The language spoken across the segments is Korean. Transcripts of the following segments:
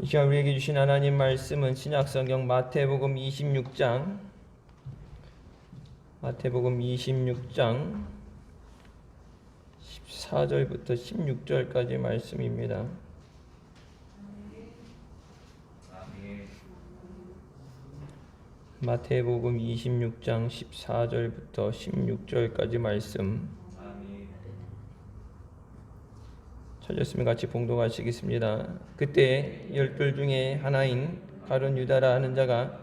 이 시간 우리에게 주신 하나님 말씀은 신약성경 마태복음 26장 14절부터 16절까지 말씀입니다. 마태복음 26장 14절부터 16절까지 말씀 찾았으면 같이 봉독하시겠습니다. 그때 12 중에 하나인 가룟 유다라 하는 자가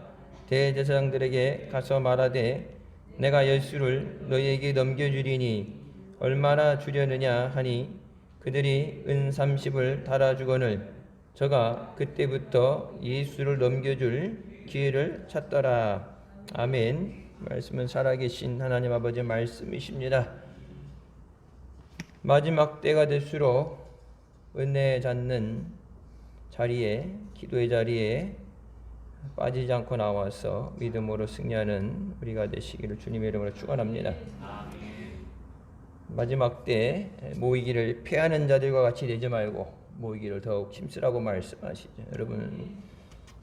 대제사장들에게 가서 말하되 내가 예수를 너희에게 넘겨주리니 얼마나 주려느냐 하니 그들이 은 30을 달아주거늘 저가 그때부터 예수를 넘겨줄 기회를 찾더라. 아멘. 말씀은 살아계신 하나님 아버지의 말씀이십니다. 마지막 때가 될수록 은혜 잡는 자리에, 기도의 자리에 빠지지 않고 나와서 믿음으로 승리하는 우리가 되시기를 주님의 이름으로 축원합니다. 마지막 때 모이기를 패하는 자들과 같이 되지 말고 모이기를 더욱 힘쓰라고 말씀하시죠. 여러분,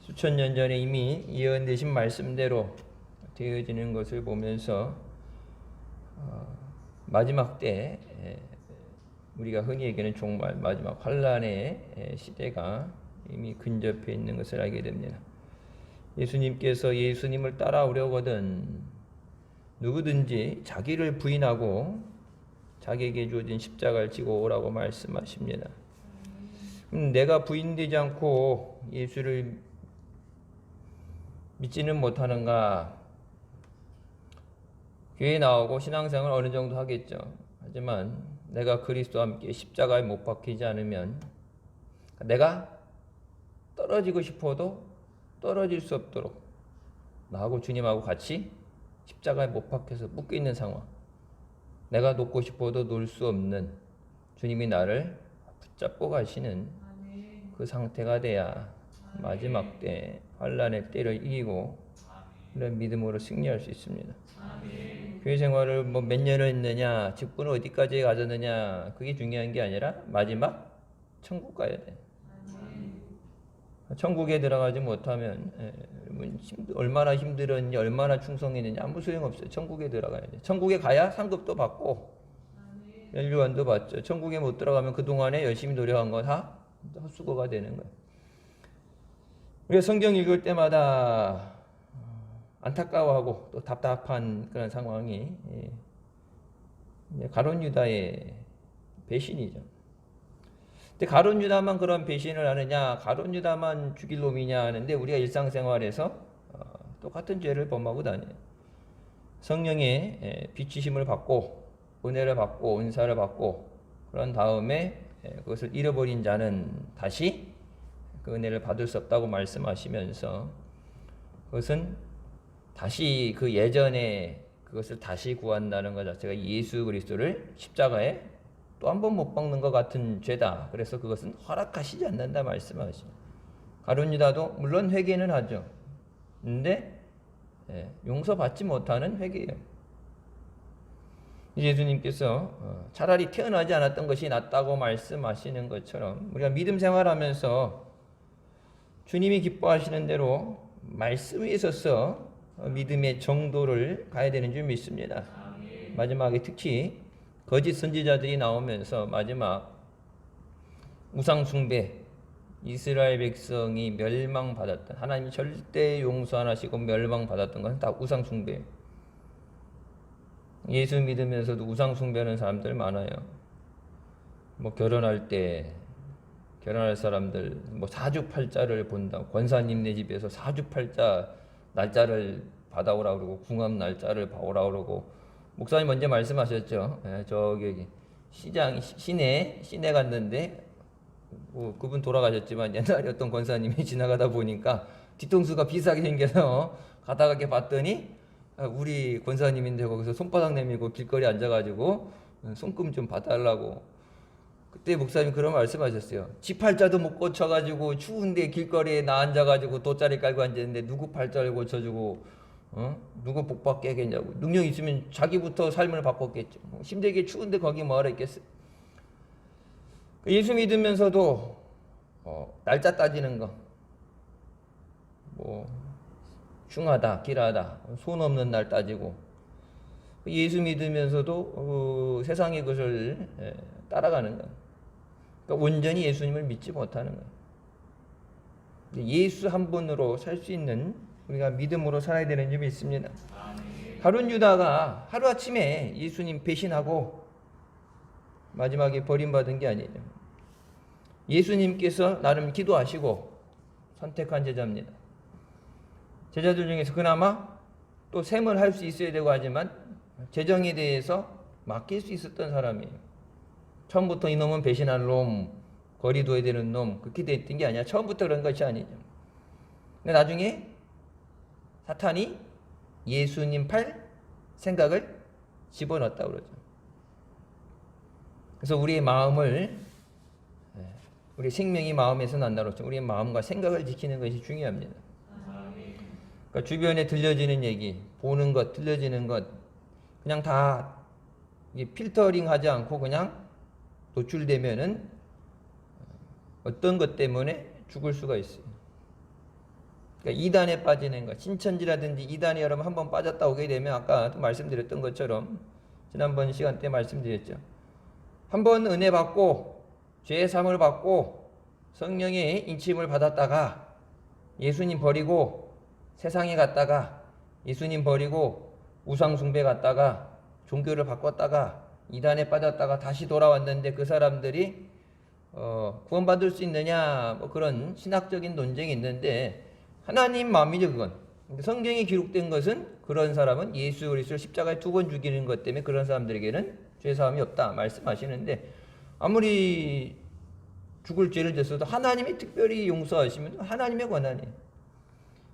수천 년 전에 이미 예언되신 말씀대로 되어지는 것을 보면서 마지막 때 우리가 흔히 얘기하는 종말, 마지막 환란의 시대가 이미 근접해 있는 것을 알게 됩니다. 예수님께서 예수님을 따라오려거든 누구든지 자기를 부인하고 자기에게 주어진 십자가를 지고 오라고 말씀하십니다. 내가 부인되지 않고 예수를 믿지는 못하는가? 교회에 나오고 신앙생활 어느 정도 하겠죠. 하지만 내가 그리스도와 함께 십자가에 못 박히지 않으면 내가 떨어지고 싶어도 떨어질 수 없도록 나하고 주님하고 같이 십자가에 못 박혀서 묶여 있는 상황, 내가 놓고 싶어도 놓을 수 없는 주님이 나를 붙잡고 가시는 그 상태가 돼야 마지막 때 환란의 때를 이기고 그런 믿음으로 승리할 수 있습니다. 교회 생활을 몇 년을 했느냐, 직분을 어디까지 가졌느냐, 그게 중요한 게 아니라 마지막 천국 가야 돼. 천국에 들어가지 못하면 얼마나 힘들었는지, 얼마나 충성했는지 아무 소용없어요. 천국에 들어가야 돼. 천국에 가야 상급도 받고 연료원도 받죠. 천국에 못 들어가면 그동안에 열심히 노력한 거 다 헛수고가 되는 거예요. 우리가 성경 읽을 때마다 안타까워하고 또 답답한 그런 상황이 가룟 유다의 배신이죠. 근데 가룟 유다만 그런 배신을 하느냐, 가룟 유다만 죽일 놈이냐 하는데 우리가 일상생활에서 똑같은 죄를 범하고 다녀요. 성령의 비추심을 받고 은혜를 받고 은사를 받고 그런 다음에 그것을 잃어버린 자는 다시 그 은혜를 받을 수 없다고 말씀하시면서 그것은 다시 그 예전에 그것을 다시 구한다는 것 자체가 예수 그리스도를 십자가에 또 한 번 못 박는 것 같은 죄다. 그래서 그것은 허락하시지 않는다 말씀하시죠. 가룟 유다도 물론 회개는 하죠. 근데 용서받지 못하는 회개예요. 예수님께서 차라리 태어나지 않았던 것이 낫다고 말씀하시는 것처럼 우리가 믿음 생활하면서 주님이 기뻐하시는 대로 말씀 위에 서서 믿음의 정도를 가야 되는 줄 믿습니다. 마지막에 특히 거짓 선지자들이 나오면서 마지막 우상 숭배, 이스라엘 백성이 멸망받았던, 하나님이 절대 용서 안 하시고 멸망받았던 것은 다 우상 숭배. 예수 믿으면서도 우상 숭배하는 사람들 많아요. 결혼할 때 결혼할 사람들 사주팔자를 본다. 권사님네 집에서 사주팔자 날짜를 받아오라 그러고 궁합 날짜를 봐오라 그러고 목사님 먼저 말씀하셨죠. 저기 시내 갔는데 그분 돌아가셨지만 옛날에 어떤 권사님이 지나가다 보니까 뒤통수가 비싸게 생겨서 가다가 봤더니 우리 권사님인데 거기서 손바닥 내밀고 길거리에 앉아가지고 손금 좀 봐달라고. 그때 목사님 그런 말씀하셨어요. 지 팔자도 못 고쳐가지고 추운데 길거리에 나 앉아가지고 돗자리 깔고 앉았는데 누구 팔자를 고쳐주고 누구 복 받게 하겠냐고. 능력 있으면 자기부터 삶을 바꿨겠죠. 힘들게 추운데 거기 뭐하러 있겠어요. 예수 믿으면서도 날짜 따지는 거, 뭐 흉하다, 길하다, 손 없는 날 따지고, 예수 믿으면서도 세상의 것을 따라가는 거. 그러니까 온전히 예수님을 믿지 못하는 거예요. 예수 한 분으로 살 수 있는 우리가 믿음으로 살아야 되는 점이 있습니다. 가룟 유다가 하루아침에 예수님 배신하고 마지막에 버림받은 게 아니에요. 예수님께서 나름 기도하시고 선택한 제자입니다. 제자들 중에서 그나마 또 셈을 할 수 있어야 되고 하지만 재정에 대해서 맡길 수 있었던 사람이에요. 처음부터 이놈은 배신할 놈, 거리 둬야 되는 놈, 그렇게 됐던 게 아니야. 처음부터 그런 것이 아니죠. 근데 나중에 사탄이 예수님 팔 생각을 집어넣었다고 그러죠. 그래서 우리의 마음을, 우리 생명이 마음에서 난다고 그러죠. 우리의 마음과 생각을 지키는 것이 중요합니다. 그러니까 주변에 들려지는 얘기, 보는 것, 들려지는 것, 그냥 다 필터링 하지 않고 그냥 노출되면은 어떤 것 때문에 죽을 수가 있어요. 그러니까 이단에 빠지는 것, 신천지라든지 이단에 여러분 한번 빠졌다 오게 되면 아까 말씀드렸던 것처럼 지난번 시간 때 말씀드렸죠. 한번 은혜 받고 죄의 사함을 받고 성령의 인침을 받았다가 예수님 버리고 세상에 갔다가 예수님 버리고 우상 숭배 갔다가 종교를 바꿨다가 이단에 빠졌다가 다시 돌아왔는데 그 사람들이 구원받을 수 있느냐 뭐 그런 신학적인 논쟁이 있는데 하나님 마음이죠 그건. 성경에 기록된 것은 그런 사람은 예수 그리스도를 십자가에 2번 죽이는 것 때문에 그런 사람들에게는 죄사함이 없다 말씀하시는데 아무리 죽을 죄를 졌어도 하나님이 특별히 용서하시면 하나님의 권한이에요.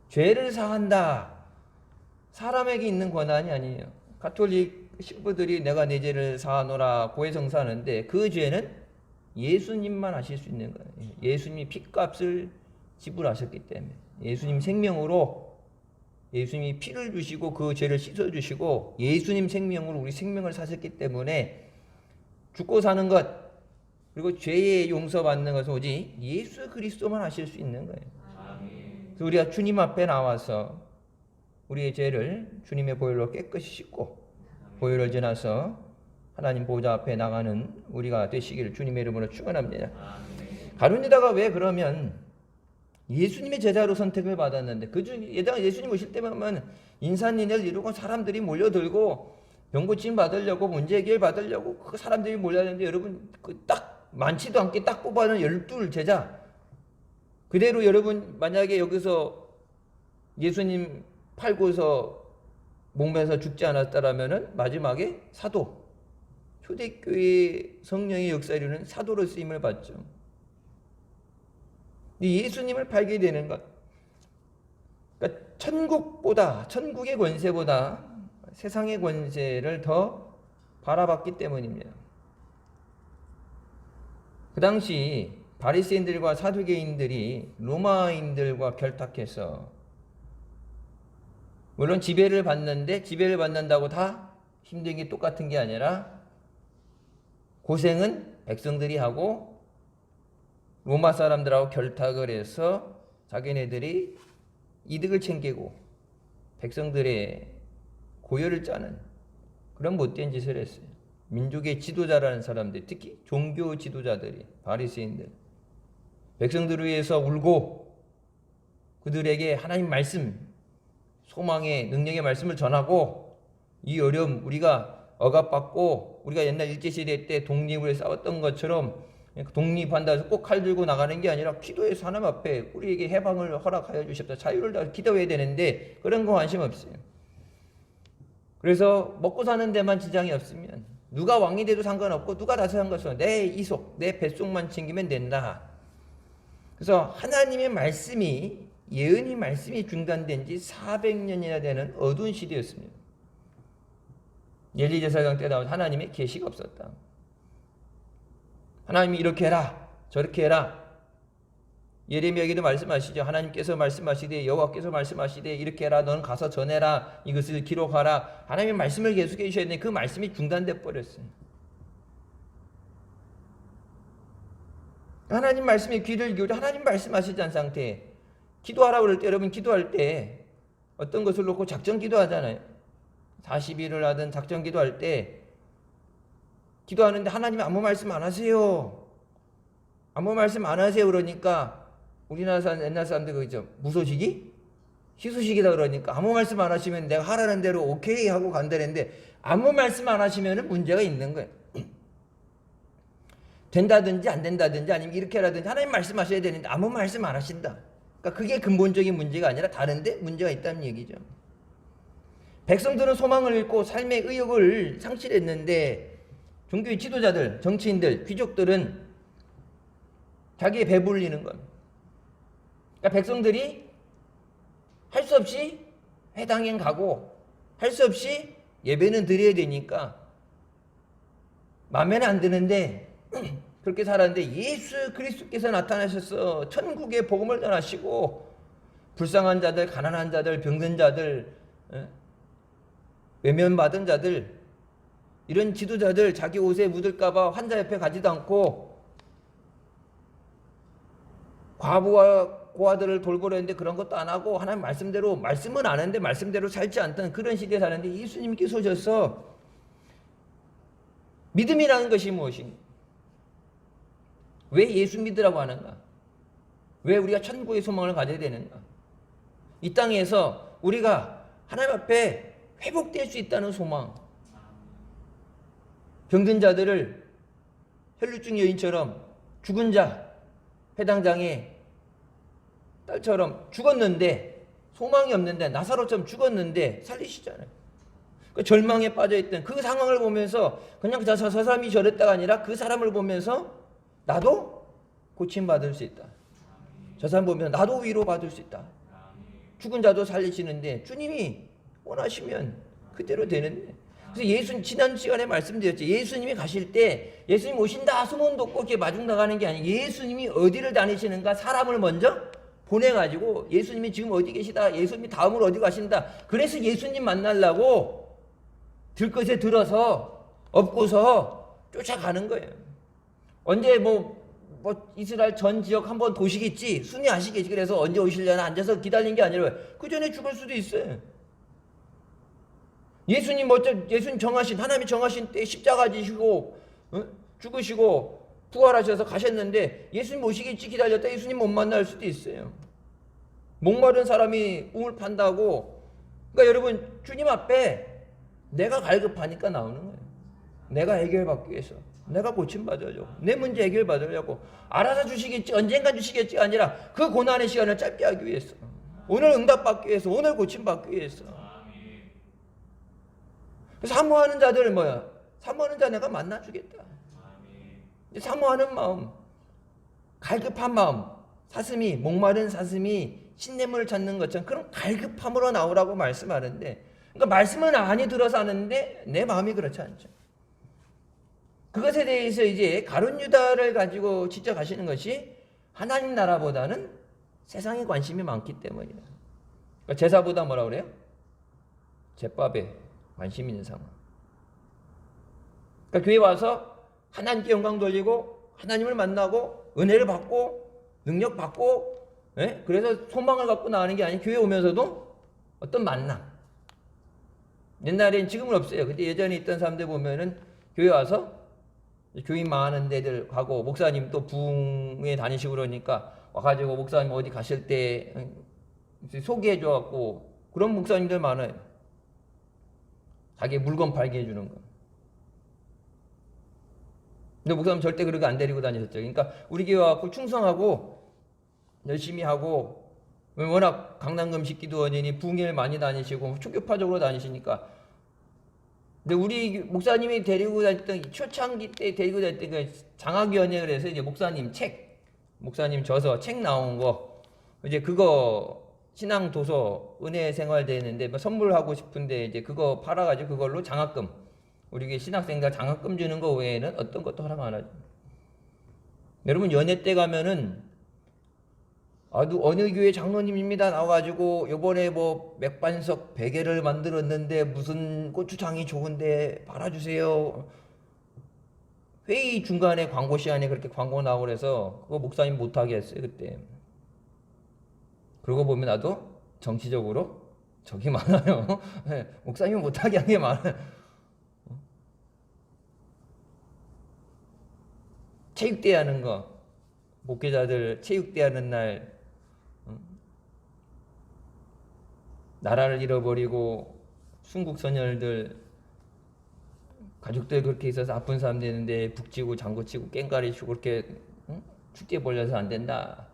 죄를 사한다 사람에게 있는 권한이 아니에요. 가톨릭 신부들이 내가 내 죄를 사하노라 고해성사하는데 그 죄는 예수님만 하실 수 있는 거예요. 예수님이 핏값을 지불하셨기 때문에 예수님 생명으로 예수님이 피를 주시고 그 죄를 씻어주시고 예수님 생명으로 우리 생명을 사셨기 때문에 죽고 사는 것 그리고 죄의 용서받는 것은 오직 예수 그리스도만 하실 수 있는 거예요. 그래서 우리가 주님 앞에 나와서 우리의 죄를 주님의 보혈로 깨끗이 씻고 보혈을 지나서 하나님 보좌 앞에 나가는 우리가 되시기를 주님의 이름으로 축원합니다. 가룟 유다가 왜 그러면 예수님의 제자로 선택을 받았는데 예수님 오실 때만 인산인해를 이루고 사람들이 몰려들고 병고침 받으려고 문제 해결 받으려고 그 사람들이 몰려드는데 여러분 딱 많지도 않게 딱 뽑아낸 12 제자 그대로 여러분 만약에 여기서 예수님 팔고서 목매서 죽지 않았다라면은 마지막에 사도 초대교회 성령의 역사에 이르는 사도로 쓰임을 받죠. 예수님을 팔게 되는 것. 그러니까 천국의 권세보다 세상의 권세를 더 바라봤기 때문입니다. 그 당시 바리새인들과 사두개인들이 로마인들과 결탁해서 물론 지배를 받는데 지배를 받는다고 다 힘든 게 똑같은 게 아니라 고생은 백성들이 하고 로마 사람들하고 결탁을 해서 자기네들이 이득을 챙기고 백성들의 고열을 짜는 그런 못된 짓을 했어요. 민족의 지도자라는 사람들, 특히 종교 지도자들이 바리새인들 백성들을 위해서 울고 그들에게 하나님 말씀 소망의 능력의 말씀을 전하고 이 어려움 우리가 억압받고 우리가 옛날 일제시대 때 독립을 싸웠던 것처럼 독립한다 해서 꼭 칼 들고 나가는 게 아니라 기도해서 하나님 앞에 우리에게 해방을 허락하여 주십사 자유를 다 기도해야 되는데 그런 거 관심 없어요. 그래서 먹고 사는 데만 지장이 없으면 누가 왕이 돼도 상관없고 누가 다스 상관없어 내 이속 내 뱃속만 챙기면 된다. 그래서 하나님의 말씀이 예언의 말씀이 중단된 지 400년이나 되는 어두운 시대였습니다. 엘리 제사장 때 나온 하나님의 계시가 없었다. 하나님이 이렇게 해라 저렇게 해라 예레미야에게도 말씀하시죠. 하나님께서 말씀하시되 여호와께서 말씀하시되 이렇게 해라 너는 가서 전해라 이것을 기록하라 하나님의 말씀을 계속해 주셔야 되는데 그 말씀이 중단돼 버렸어요. 하나님 말씀에 귀를 기울여 하나님 말씀하시지 않은 상태에 기도하라고 그럴 때 여러분 기도할 때 어떤 것을 놓고 작전 기도하잖아요. 40일을 하든 작전 기도할 때 기도하는데 하나님이 아무 말씀 안 하세요. 아무 말씀 안 하세요. 그러니까 우리나라 사람 옛날 사람들 그죠? 무소식이? 희소식이다 그러니까 아무 말씀 안 하시면 내가 하라는 대로 오케이 하고 간다는데 아무 말씀 안 하시면 문제가 있는 거예요. 된다든지 안 된다든지 아니면 이렇게 하라든지 하나님 말씀하셔야 되는데 아무 말씀 안 하신다. 그러니까 그게 근본적인 문제가 아니라 다른데 문제가 있다는 얘기죠. 백성들은 소망을 잃고 삶의 의욕을 상실했는데 종교의 지도자들, 정치인들, 귀족들은 자기의 배불리는 것. 그러니까 백성들이 할 수 없이 회당에 가고 할 수 없이 예배는 드려야 되니까 마음에는 안 드는데 그렇게 살았는데 예수 그리스도께서 나타나셔서 천국의 복음을 전하시고 불쌍한 자들, 가난한 자들, 병든 자들, 외면받은 자들 이런 지도자들 자기 옷에 묻을까봐 환자 옆에 가지도 않고 과부와 고아들을 돌보려 했는데 그런 것도 안 하고 하나님 말씀대로 말씀은 안 하는데 말씀대로 살지 않던 그런 시대에 사는데 예수님께서 오셔서 믿음이라는 것이 무엇인가? 왜 예수 믿으라고 하는가? 왜 우리가 천국의 소망을 가져야 되는가? 이 땅에서 우리가 하나님 앞에 회복될 수 있다는 소망, 병든 자들을 혈루증 여인처럼 죽은 자 회당장에 딸처럼 죽었는데 소망이 없는데 나사로처럼 죽었는데 살리시잖아요. 그 절망에 빠져있던 그 상황을 보면서 그냥 저 사람이 저랬다가 아니라 그 사람을 보면서 나도 고침받을 수 있다. 저 사람 보면서 나도 위로받을 수 있다. 죽은 자도 살리시는데 주님이 원하시면 그대로 되는데 그래서 예수님 지난 시간에 말씀드렸죠. 예수님이 가실 때 예수님 오신다 소문 듣고 이렇게 마중 나가는 게 아니에요. 예수님이 어디를 다니시는가 사람을 먼저 보내가지고 예수님이 지금 어디 계시다. 예수님이 다음으로 어디 가신다. 그래서 예수님 만나려고 들것에 들어서 업고서 쫓아가는 거예요. 언제 뭐 이스라엘 전 지역 한번 도시겠지. 순위 아시겠지. 그래서 언제 오시려나 앉아서 기다린 게 아니라 그 전에 죽을 수도 있어요. 예수님 예수님 정하신 하나님이 정하신 때 십자가 지시고 죽으시고 부활하셔서 가셨는데 예수님 오시겠지 기다렸다 예수님 못 만날 수도 있어요. 목마른 사람이 우물 판다고. 그러니까 여러분 주님 앞에 내가 갈급하니까 나오는 거예요. 내가 해결받기 위해서 내가 고침받으려고 내 문제 해결받으려고 알아서 주시겠지 언젠가 주시겠지가 아니라 그 고난의 시간을 짧게 하기 위해서 오늘 응답받기 위해서 오늘 고침받기 위해서. 그래서 사모하는 자들은 뭐야? 사모하는 자 내가 만나주겠다. 사모하는 마음, 갈급한 마음, 사슴이 목마른 사슴이 신냇물을 찾는 것처럼 그런 갈급함으로 나오라고 말씀하는데 그러니까 말씀은 많이 들어서 하는데 내 마음이 그렇지 않죠. 그것에 대해서 이제 가룟 유다를 가지고 지적하시는 것이 하나님 나라보다는 세상에 관심이 많기 때문이다. 그러니까 제사보다 뭐라 그래요? 제밥에 관심 있는 상황. 그러니까 교회 와서 하나님께 영광 돌리고 하나님을 만나고 은혜를 받고 능력 받고 그래서 소망을 갖고 나가는 게 아니고 교회 오면서도 어떤 만남. 옛날엔 지금은 없어요. 근데 예전에 있던 사람들 보면은 교회 와서 교인 많은 데들 가고 목사님 또 부흥에 다니시고 그러니까 와가지고 목사님 어디 가실 때 소개해 줘갖고 그런 목사님들 많아요. 자기 물건 팔게 해주는 거. 근데 목사님 절대 그렇게 안 데리고 다니셨죠. 그러니까 우리 교회 와갖고 충성하고 열심히 하고 워낙 강남금식 기도원이니 부흥회를 많이 다니시고 초교파적으로 다니시니까. 근데 우리 목사님이 데리고 다녔던 초창기 때 데리고 다녔던 그 장학위원회 그래서 이제 목사님 저서 책 나온 거 이제 그거 신앙 도서 은혜 생활 되는데 뭐 선물하고 싶은데 이제 그거 팔아가지고 그걸로 장학금 우리 신학생들 장학금 주는 거 외에는 어떤 것도 허락 안 하죠. 여러분 연예 때 가면은 어느 교회 장로님입니다 나와가지고 요번에 뭐 맥반석 베개를 만들었는데 무슨 고추장이 좋은데 팔아주세요. 회의 중간에 광고 시간에 그렇게 광고 나오고 그래서 그거 목사님 못하게 했어요 그때. 그러고 보면 나도 정치적으로 적이 많아요. 네, 목사님 못하게 한 게 많아요. 체육대회 하는 거, 목회자들 체육대회 하는 날 나라를 잃어버리고 순국선열들 가족들 그렇게 있어서 아픈 사람 되는데 북치고 장구치고 깽가리 치고 그렇게 축제 벌려서 안 된다.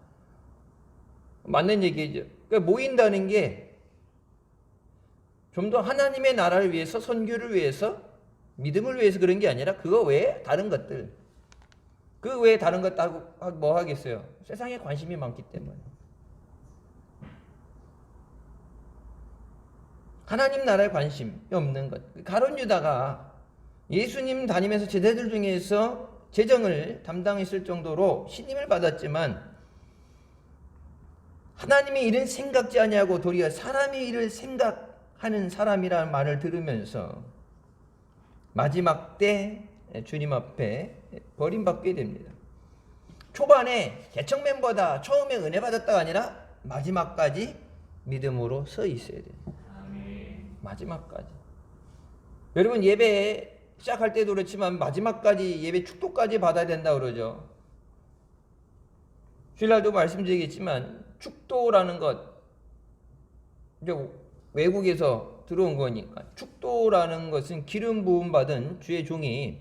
맞는 얘기죠. 그러니까 모인다는 게 좀 더 하나님의 나라를 위해서, 선교를 위해서, 믿음을 위해서 그런 게 아니라 그거 외에 다른 것들, 그 외에 다른 것 뭐 하겠어요? 세상에 관심이 많기 때문에. 하나님 나라에 관심이 없는 것. 가룟 유다가 예수님 다니면서 제자들 중에서 재정을 담당했을 정도로 신임을 받았지만 하나님의 일은 생각지 아니하고 도리어 사람의 일을 생각하는 사람이라는 말을 들으면서 마지막 때 주님 앞에 버림받게 됩니다. 초반에 개척 멤버다, 처음에 은혜 받았다가 아니라 마지막까지 믿음으로 서 있어야 돼요. 마지막까지. 여러분 예배 시작할 때도 그렇지만 마지막까지 예배 축도까지 받아야 된다 그러죠. 주일날도 말씀드리겠지만 축도라는 것 이제 외국에서 들어온 거니까 축도라는 것은 기름 부음 받은 주의 종이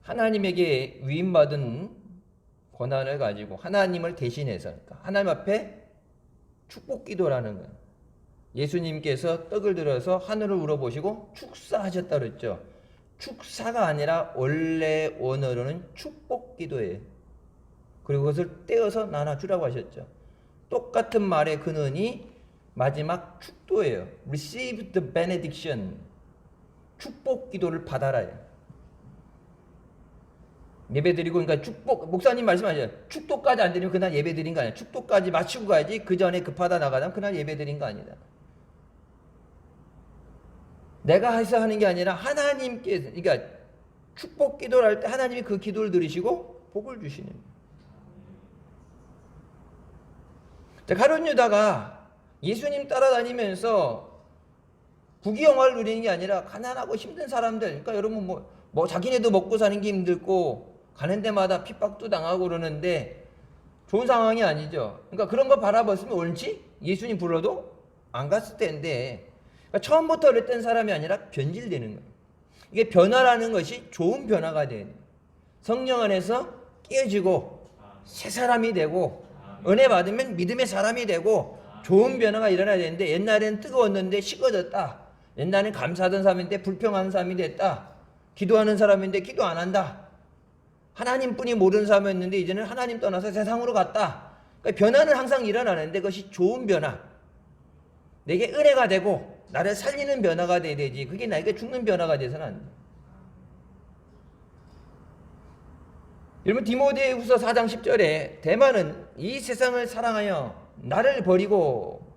하나님에게 위임받은 권한을 가지고 하나님을 대신해서 그러니까 하나님 앞에 축복 기도라는 거예요. 예수님께서 떡을 들어서 하늘을 우러보시고 축사하셨다 그랬죠. 축사가 아니라 원래 원어로는 축복 기도예요. 그리고 그것을 떼어서 나눠주라고 하셨죠. 똑같은 말의 근원이 마지막 축도예요. Receive the benediction. 축복 기도를 받아라. 예배 드리고 그러니까 축복 목사님 말씀하셔요. 축도까지 안 드리면 그날 예배 드린 거 아니야. 축도까지 마치고 가야지. 그 전에 급하다 나가면 그날 예배 드린 거 아니다. 내가 해서 하는 게 아니라 하나님께서 그러니까 축복 기도를 할 때 하나님이 그 기도를 들으시고 복을 주시는 거예요. 가룟 유다가 예수님 따라다니면서 부귀영화를 누리는 게 아니라 가난하고 힘든 사람들 그러니까 여러분 뭐 자기네도 먹고 사는 게 힘들고 가는 데마다 핍박도 당하고 그러는데 좋은 상황이 아니죠. 그러니까 그런 거 바라봤으면 옳지? 예수님 불러도 안 갔을 텐데 그러니까 처음부터 그랬던 사람이 아니라 변질되는 거예요. 이게 변화라는 것이 좋은 변화가 돼야 돼요. 성령 안에서 깨어지고 새 사람이 되고 은혜 받으면 믿음의 사람이 되고 좋은 변화가 일어나야 되는데 옛날에는 뜨거웠는데 식어졌다. 옛날에는 감사하던 사람인데 불평하는 사람이 됐다. 기도하는 사람인데 기도 안 한다. 하나님뿐이 모르는 사람이었는데 이제는 하나님 떠나서 세상으로 갔다. 그러니까 변화는 항상 일어나는데 그것이 좋은 변화. 내게 은혜가 되고 나를 살리는 변화가 돼야 되지. 그게 나에게 죽는 변화가 돼서는 안 돼. 여러분 디모데후서 4장 10절에 대만은 이 세상을 사랑하여 나를 버리고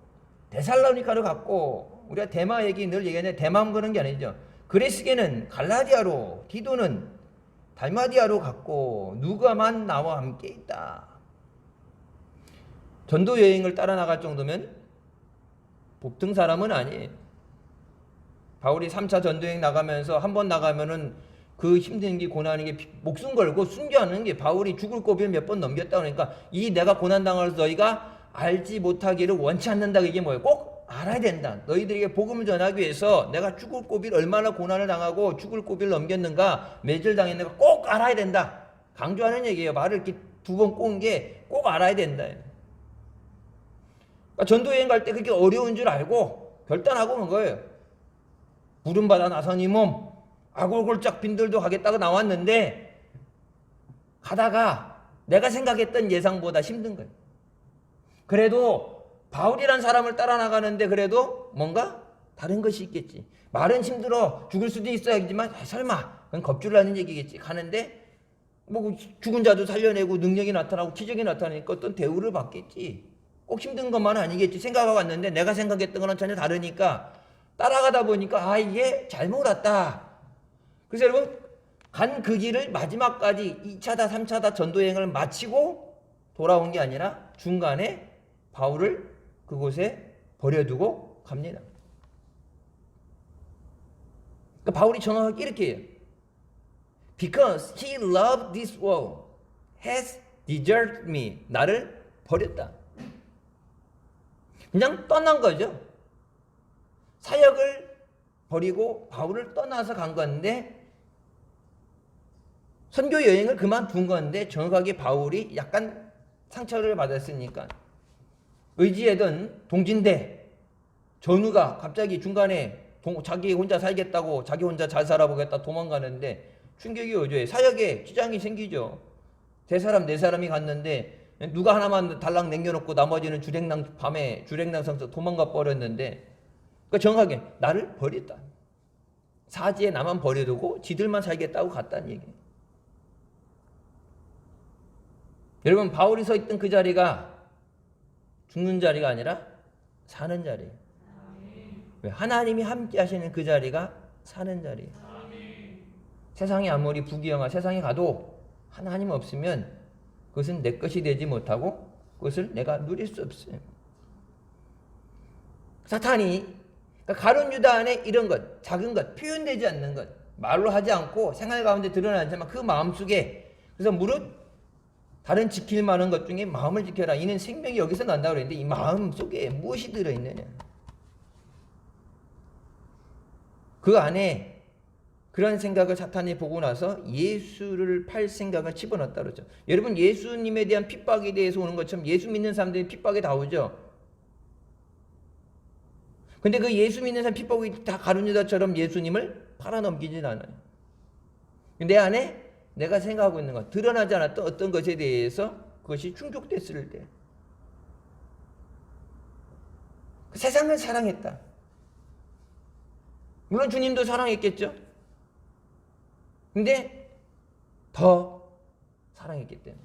데살로니가로 갔고 우리가 대마 얘기 늘 얘기하는데 대만 그런 게 아니죠. 그레스게는 갈라디아로 디도는 달마디아로 갔고 누가만 나와 함께 있다. 전도 여행을 따라 나갈 정도면 복등 사람은 아니에요. 바울이 3차 전도여행 나가면서 한 번 나가면은 그 힘든 게 고난인 게 목숨 걸고 순교하는 게 바울이 죽을 고비를 몇 번 넘겼다 그러니까 이 내가 고난당할 너희가 알지 못하기를 원치 않는다. 이게 뭐예요? 꼭 알아야 된다. 너희들에게 복음을 전하기 위해서 내가 죽을 고비를 얼마나 고난을 당하고 죽을 고비를 넘겼는가 매질당했는가 꼭 알아야 된다. 강조하는 얘기예요. 말을 이렇게 두 번 꼬은 게 꼭 알아야 된다. 그러니까 전도여행 갈 때 그렇게 어려운 줄 알고 결단하고 온 거예요. 부름받아 나선 이 몸 아골골짝 빈들도 가겠다고 나왔는데 가다가 내가 생각했던 예상보다 힘든 거예요. 그래도 바울이란 사람을 따라 나가는데 그래도 뭔가 다른 것이 있겠지. 말은 힘들어 죽을 수도 있어야겠지만 설마 그건 겁주라는 얘기겠지. 가는데 뭐 죽은 자도 살려내고 능력이 나타나고 기적이 나타나니까 어떤 대우를 받겠지. 꼭 힘든 것만 아니겠지 생각하고 왔는데 내가 생각했던 거랑 전혀 다르니까 따라가다 보니까 이게 잘못 왔다. 그래서 여러분 간 그 길을 마지막까지 2차다 3차다 전도여행을 마치고 돌아온 게 아니라 중간에 바울을 그곳에 버려두고 갑니다. 그러니까 바울이 정확하게 이렇게 해요. Because he loved this world, has deserted me. 나를 버렸다. 그냥 떠난 거죠. 사역을 버리고 바울을 떠나서 간 건데, 선교 여행을 그만둔 건데 정확하게 바울이 약간 상처를 받았으니까 의지하던 동진대 전우가 갑자기 중간에 자기 혼자 살겠다고, 자기 혼자 잘 살아보겠다 도망가는데 충격이 오죠. 사역에 지장이 생기죠. 세 사람 네 사람이 갔는데 누가 하나만 달랑 남겨놓고 나머지는 밤에 주랭랑성서 도망가 버렸는데, 그러니까 정확하게 나를 버렸다. 사지에 나만 버려두고 지들만 살겠다고 갔다는 얘기예요. 여러분, 바울이 서 있던 그 자리가 죽는 자리가 아니라 사는 자리예요. 왜? 하나님이 함께 하시는 그 자리가 사는 자리예요. 세상이 아무리 부귀영화 세상에 가도 하나님 없으면 그것은 내 것이 되지 못하고 그것을 내가 누릴 수 없어요. 사탄이, 그러니까 가룟 유다 안에 이런 것, 작은 것, 표현되지 않는 것, 말로 하지 않고 생활 가운데 드러나지만 그 마음속에, 그래서 무릇 다른 지킬 만한 것 중에 마음을 지켜라. 이는 생명이 여기서 난다고 그랬는데 이 마음 속에 무엇이 들어있느냐. 그 안에 그런 생각을 사탄이 보고 나서 예수를 팔 생각을 집어넣었다 그러죠. 여러분, 예수님에 대한 핍박에 대해서 오는 것처럼 예수 믿는 사람들이 핍박에 다 오죠. 근데 그 예수 믿는 사람 핍박이 다 가룟 유다처럼 예수님을 팔아넘기진 않아요. 내 안에 내가 생각하고 있는 것, 드러나지 않았던 어떤 것에 대해서 그것이 충족됐을 때 세상을 사랑했다. 물론 주님도 사랑했겠죠. 근데 더 사랑했기 때문에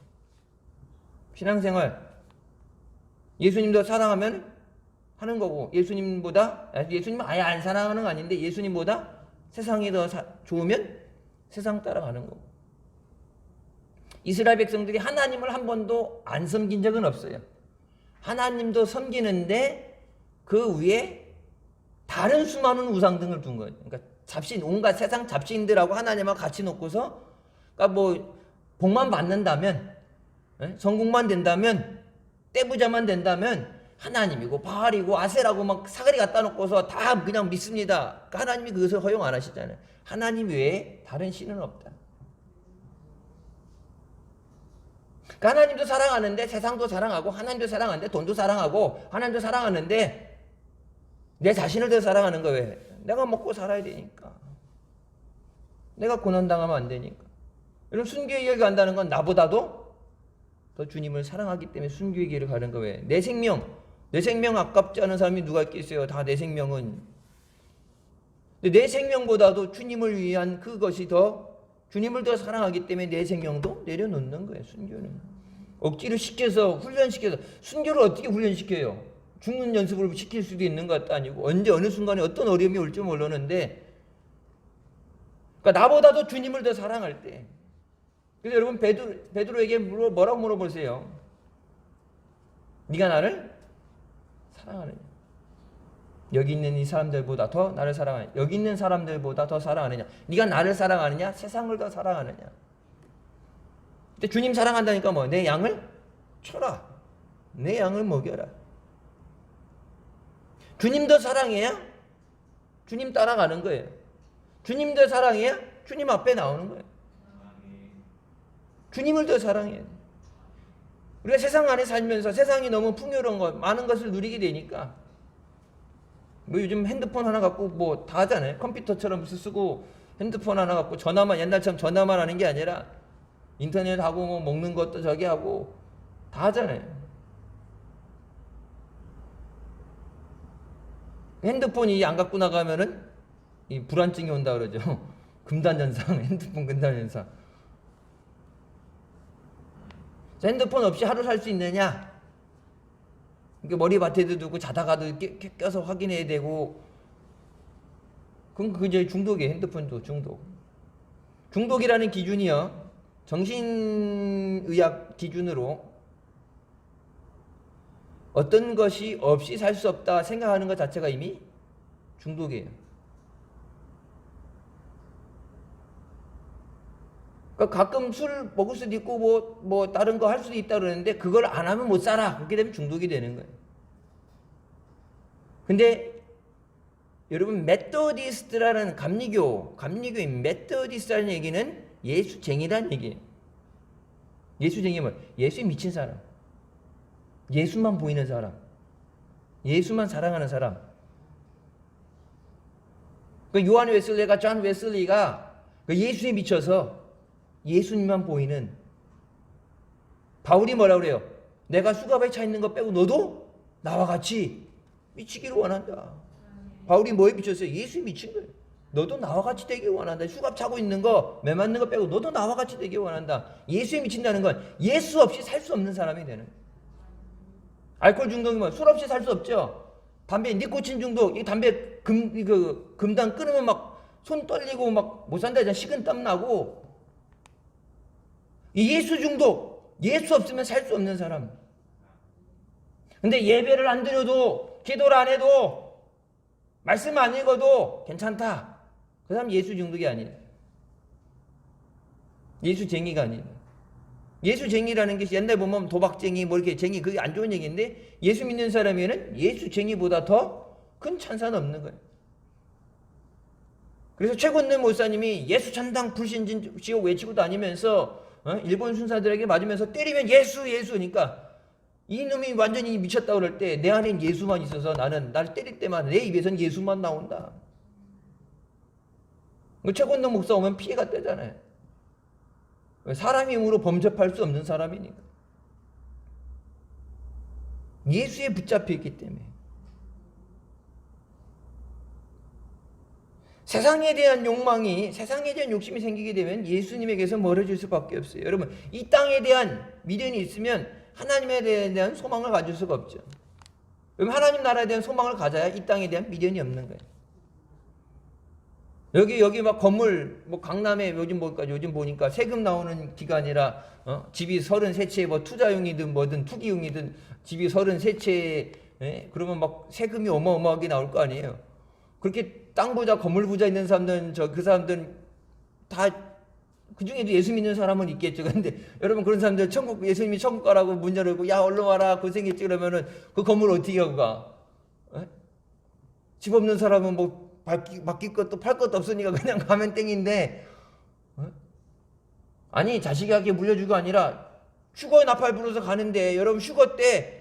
신앙생활 예수님도 사랑하면 하는 거고, 예수님은 아예 안 사랑하는 거 아닌데 예수님보다 세상이 더 좋으면 세상 따라가는 거고. 이스라엘 백성들이 하나님을 한 번도 안 섬긴 적은 없어요. 하나님도 섬기는데 그 위에 다른 수많은 우상 등을 둔 거예요. 그러니까 온갖 세상 잡신들하고 하나님하고 같이 놓고서, 그러니까 뭐 복만 받는다면, 성공만 된다면, 떼부자만 된다면 하나님이고 바알이고 아세라고 막 사거리 갖다 놓고서 다 그냥 믿습니다. 그러니까 하나님이 그것을 허용 안 하시잖아요. 하나님 외에 다른 신은 없다. 하나님도 사랑하는데 세상도 사랑하고, 하나님도 사랑하는데 돈도 사랑하고, 하나님도 사랑하는데 내 자신을 더 사랑하는 거예요. 왜? 내가 먹고 살아야 되니까. 내가 고난당하면 안 되니까. 여러분, 순교의 길을 간다는 건 나보다도 더 주님을 사랑하기 때문에 순교의 길을 가는 거예요. 내 생명 아깝지 않은 사람이 누가 있겠어요. 다 내 생명은. 근데 내 생명보다도 주님을 위한 그것이 주님을 더 사랑하기 때문에 내 생명도 내려놓는 거예요. 순교는 억지로 시켜서 훈련시켜서, 순교를 어떻게 훈련시켜요? 죽는 연습을 시킬 수도 있는 것도 아니고, 언제 어느 순간에 어떤 어려움이 올지 모르는데, 그러니까 나보다도 주님을 더 사랑할 때. 그래서 여러분, 베드로에게 뭐라고 물어보세요? 네가 나를 사랑하느냐? 여기 있는 이 사람들보다 더 나를 사랑하느냐? 여기 있는 사람들보다 더 사랑하느냐? 네가 나를 사랑하느냐? 세상을 더 사랑하느냐? 근데 주님 사랑한다니까 뭐? 내 양을 쳐라. 내 양을 먹여라. 주님 더 사랑해야 주님 따라가는 거예요. 주님 더 사랑해야 주님 앞에 나오는 거예요. 주님을 더 사랑해야 돼. 우리가 세상 안에 살면서 세상이 너무 풍요로운 것, 많은 것을 누리게 되니까, 뭐 요즘 핸드폰 하나 갖고 뭐 다 하잖아요. 컴퓨터처럼 쓰고 핸드폰 하나 갖고 전화만, 옛날처럼 전화만 하는 게 아니라 인터넷 하고 뭐 먹는 것도 저기 하고 다 하잖아요. 핸드폰이 안 갖고 나가면은 이 불안증이 온다 그러죠. 금단현상, 핸드폰 금단현상. 핸드폰 없이 하루 살 수 있느냐? 머리맡에도 두고 자다가도 껴서 확인해야 되고, 그건 그게 중독이에요. 핸드폰도 중독. 중독이라는 기준이요, 정신의학 기준으로 어떤 것이 없이 살 수 없다 생각하는 것 자체가 이미 중독이에요. 그러니까 가끔 술 먹을 수도 있고 뭐 다른 거 할 수도 있다 그러는데 그걸 안 하면 못 살아. 그렇게 되면 중독이 되는 거예요. 근데 여러분, 메토디스트라는 감리교의 메토디스트라는 얘기는 예수쟁이라는 얘기예요. 예수쟁이는 뭐예요? 예수에 미친 사람, 예수만 보이는 사람, 예수만 사랑하는 사람. 그 요한 웨슬리가, 존 웨슬리가 그 예수에 미쳐서 예수님만 보이는. 바울이 뭐라 그래요? 내가 수갑에 차 있는 거 빼고 너도 나와 같이 미치기를 원한다. 바울이 뭐에 미쳤어요? 예수에 미친 거예요. 너도 나와 같이 되길 원한다. 수갑 차고 있는 거, 매 맞는 거 빼고 너도 나와 같이 되길 원한다. 예수에 미친다는 건 예수 없이 살 수 없는 사람이 되는 거예요. 알코올 중독이면 술 없이 살 수 없죠. 담배, 니코틴 중독, 이 담배 금당 끊으면 막 손 떨리고 막 못 산다 하잖아. 식은땀 나고. 이 예수 중독, 예수 없으면 살 수 없는 사람. 근데 예배를 안 드려도, 기도를 안 해도, 말씀 안 읽어도 괜찮다. 그 사람 예수 중독이 아니에요. 예수쟁이가 아니에요. 예수쟁이라는 게 옛날에 보면 도박쟁이, 뭐 이렇게 쟁이, 그게 안 좋은 얘기인데, 예수 믿는 사람에는 예수쟁이보다 더 큰 찬사는 없는 거예요. 그래서 최곤래 목사님이 예수 천당 불신진 지옥 외치고 다니면서 일본 순사들에게 맞으면서 때리면 예수 예수니까 이놈이 완전히 미쳤다 그럴 때 내 안엔 예수만 있어서 나는 날 때릴 때마다 내 입에선 예수만 나온다. 최곤래 목사 오면 피해가 되잖아요. 사람의 힘으로 범접할 수 없는 사람이니까. 예수에 붙잡혀 있기 때문에. 세상에 대한 욕망이, 세상에 대한 욕심이 생기게 되면 예수님에게서 멀어질 수밖에 없어요. 여러분, 이 땅에 대한 미련이 있으면 하나님에 대한 소망을 가질 수가 없죠. 여러분, 하나님 나라에 대한 소망을 가져야 이 땅에 대한 미련이 없는 거예요. 여기 막 건물, 뭐 강남에 요즘 보니까 세금 나오는 기간이라 집이 33채 뭐 투자용이든 뭐든 투기용이든 집이 33채, 그러면 막 세금이 어마어마하게 나올 거 아니에요. 그렇게 땅 부자, 건물 부자 있는 사람들은 그 사람들은 다 그 중에도 예수 믿는 사람은 있겠죠. 근데 여러분, 그런 사람들 예수님이 천국 가라고 문 열고 야 얼른 와라 고생했지 그러면은 그 건물 어떻게 하고 가? 집 없는 사람은 뭐 맡길 것도 팔 것도 없으니까 그냥 가면 땡인데, 아니 자식에게 물려주고 아니라 휴거 나팔 불어서 가는데, 여러분 휴거 때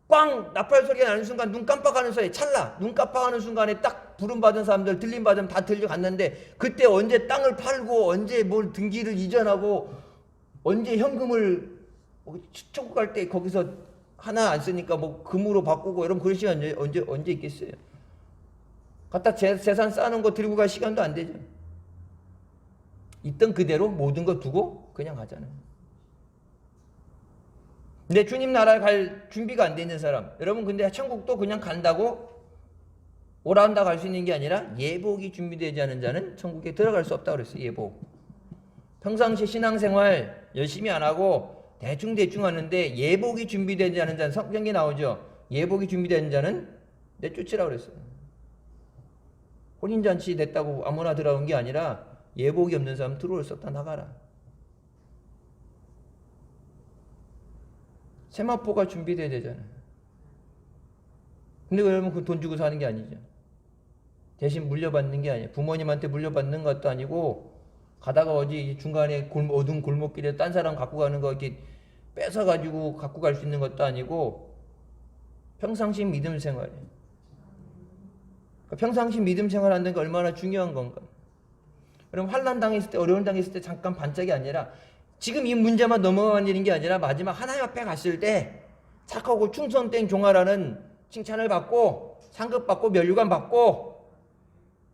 꽝 나팔 소리가 나는 순간 눈 깜빡하는 사이에 찰나 눈 깜빡하는 순간에 딱 부름 받은 사람들 들림 받으면 다 들려갔는데, 그때 언제 땅을 팔고 언제 뭘 등기를 이전하고 언제 현금을 천국 갈 때 거기서 하나 안 쓰니까 뭐 금으로 바꾸고 이런 그런 시간 언제 있겠어요? 갖다 재산 쌓는 거 들고 갈 시간도 안 되죠. 있던 그대로 모든 거 두고 그냥 가잖아요. 근데 주님 나라에 갈 준비가 안 돼 있는 사람, 여러분, 근데 천국도 그냥 간다고 오란다 갈 수 있는 게 아니라 예복이 준비되지 않은 자는 천국에 들어갈 수 없다 그랬어요. 예복. 평상시 신앙생활 열심히 안 하고 대충 하는데 예복이 준비되지 않은 자는, 성경에 나오죠. 예복이 준비되는 자는 내쫓으라고 그랬어요. 혼인잔치 됐다고 아무나 들어온 게 아니라 예복이 없는 사람 들어올 수 없다, 나가라. 세마포가 준비돼야 되잖아요. 근데 여러분, 그 돈 주고 사는 게 아니죠. 대신 물려받는 게 아니에요. 부모님한테 물려받는 것도 아니고, 가다가 어디 중간에 어두운 골목길에 딴 사람 갖고 가는 거 이렇게 뺏어가지고 갖고 갈 수 있는 것도 아니고, 평상시 믿음 생활이에요. 그러니까 평상시 믿음 생활하는 게 얼마나 중요한 건가. 여러분, 환난 당했을 때, 어려운 당했을 때 잠깐 반짝이 아니라 지금 이 문제만 넘어가는 게 아니라 마지막 하나님 앞에 갔을 때 착하고 충성된 종아라는 칭찬을 받고 상급받고 면류관 받고,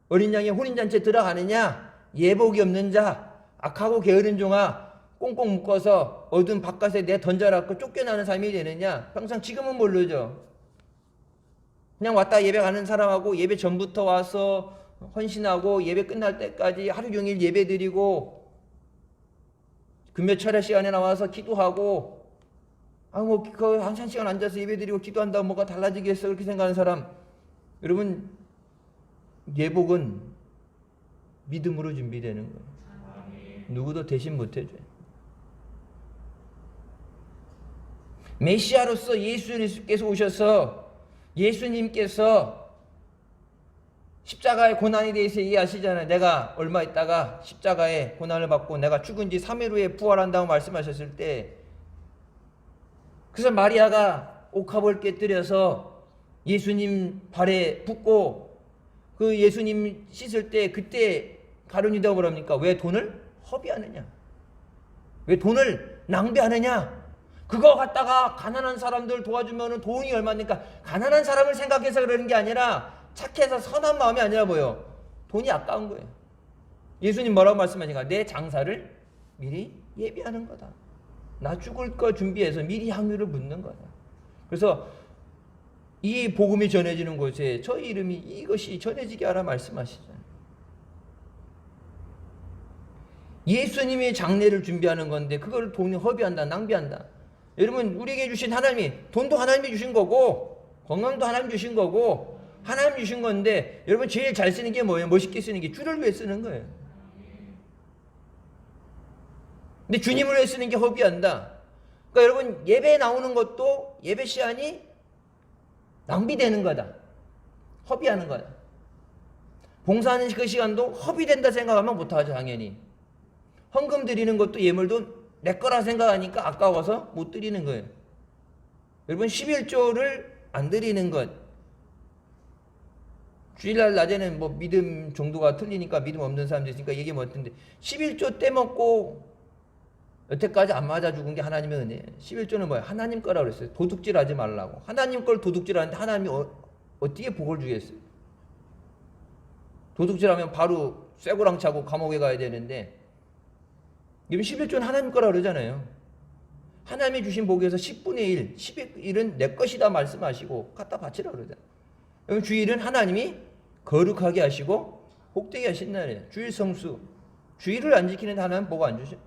어린 양의 혼인잔치에 들어가느냐, 예복이 없는 자, 악하고 게으른 종아 꽁꽁 묶어서 어두운 바깥에 내 던져놨고 쫓겨나는 삶이 되느냐. 평상 지금은 모르죠. 그냥 왔다 예배 가는 사람하고 예배 전부터 와서 헌신하고 예배 끝날 때까지 하루 종일 예배 드리고 금요 철야 시간에 나와서 기도하고 한 시간 앉아서 예배드리고 기도한다고 뭐가 달라지겠어 그렇게 생각하는 사람, 여러분 예복은 믿음으로 준비되는 거예요. 누구도 대신 못해줘요. 메시아로서 예수님께서 오셔서 예수님께서 십자가의 고난에 대해서 이해하시잖아요. 내가 얼마 있다가 십자가의 고난을 받고 내가 죽은 지 3일 후에 부활한다고 말씀하셨을 때, 그래서 마리아가 옥합을 깨뜨려서 예수님 발에 붓고 그 예수님 씻을 때 그때 가룟 유다가 뭐랍니까? 왜 돈을 허비하느냐? 왜 돈을 낭비하느냐? 그거 갖다가 가난한 사람들 도와주면 돈이 얼마니까, 가난한 사람을 생각해서 그러는 게 아니라 착해서 선한 마음이 아니라 뭐예요? 돈이 아까운 거예요. 예수님 뭐라고 말씀하시는가? 내 장사를 미리 예비하는 거다. 나 죽을 거 준비해서 미리 향유를 붓는 거다. 그래서 이 복음이 전해지는 곳에 저희 이름이 이것이 전해지게 하라 말씀하시잖아요. 예수님의 장례를 준비하는 건데 그걸 돈이 허비한다, 낭비한다. 여러분, 우리에게 주신 하나님이, 돈도 하나님이 주신 거고 건강도 하나님이 주신 거고 하나님이 주신 건데, 여러분 제일 잘 쓰는 게 뭐예요? 멋있게 쓰는 게 주를 위해 쓰는 거예요. 근데 주님을 위해 쓰는 게 허비한다. 그러니까 여러분 예배에 나오는 것도 예배 시간이 낭비되는 거다. 허비하는 거다. 봉사하는 그 시간도 허비된다 생각하면 못하죠. 당연히 헌금 드리는 것도 예물도 내 거라 생각하니까 아까워서 못 드리는 거예요. 여러분 11조를 안 드리는 것, 주일날 낮에는 뭐 믿음 정도가 틀리니까 믿음 없는 사람들 있으니까 얘기 못했는데 11조 떼먹고 여태까지 안 맞아 죽은 게 하나님의 은혜예요. 11조는 뭐예요? 하나님 거라고 그랬어요. 도둑질하지 말라고. 하나님 걸 도둑질하는데 하나님이 어떻게 복을 주겠어요? 도둑질하면 바로 쇠고랑 차고 감옥에 가야 되는데, 이번 11조는 하나님 거라고 그러잖아요. 하나님이 주신 복에서 10분의 1, 10의 1은 내 것이다 말씀하시고 갖다 바치라고 그러잖아요. 여러분 주일은 하나님이 거룩하게 하시고 복되게 하신 날이에요. 주일 성수. 주일을 안 지키는데 하나님 복 안 주셔요.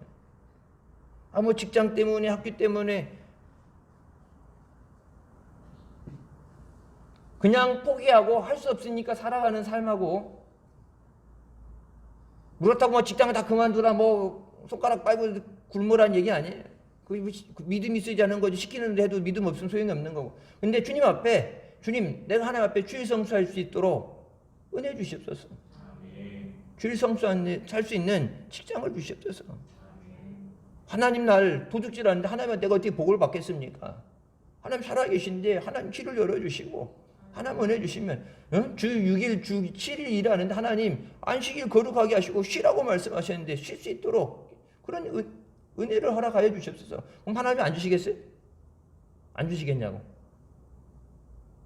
뭐 직장 때문에 학교 때문에 그냥 포기하고 할 수 없으니까 살아가는 삶하고, 그렇다고 뭐 직장을 다 그만두라 뭐 손가락 빨고 굶으라는 얘기 아니에요. 그 믿음이 쓰지 않은 거지. 시키는데 해도 믿음 없으면 소용이 없는 거고. 근데 주님 앞에, 주님 내가 하나님 앞에 주일 성수할 수 있도록 은혜 주시옵소서. 주일 성수할 수 있는 직장을 주시옵소서. 하나님 날 도둑질하는데 하나님은 내가 어떻게 복을 받겠습니까? 하나님 살아계신데 하나님 길을 열어주시고 하나님 은혜 주시면 주 6일 주 7일 일하는데 하나님 안식일 거룩하게 하시고 쉬라고 말씀하셨는데 쉴 수 있도록 그런 은혜를 허락하여 주시옵소서. 그럼 하나님이 안 주시겠어요? 안 주시겠냐고.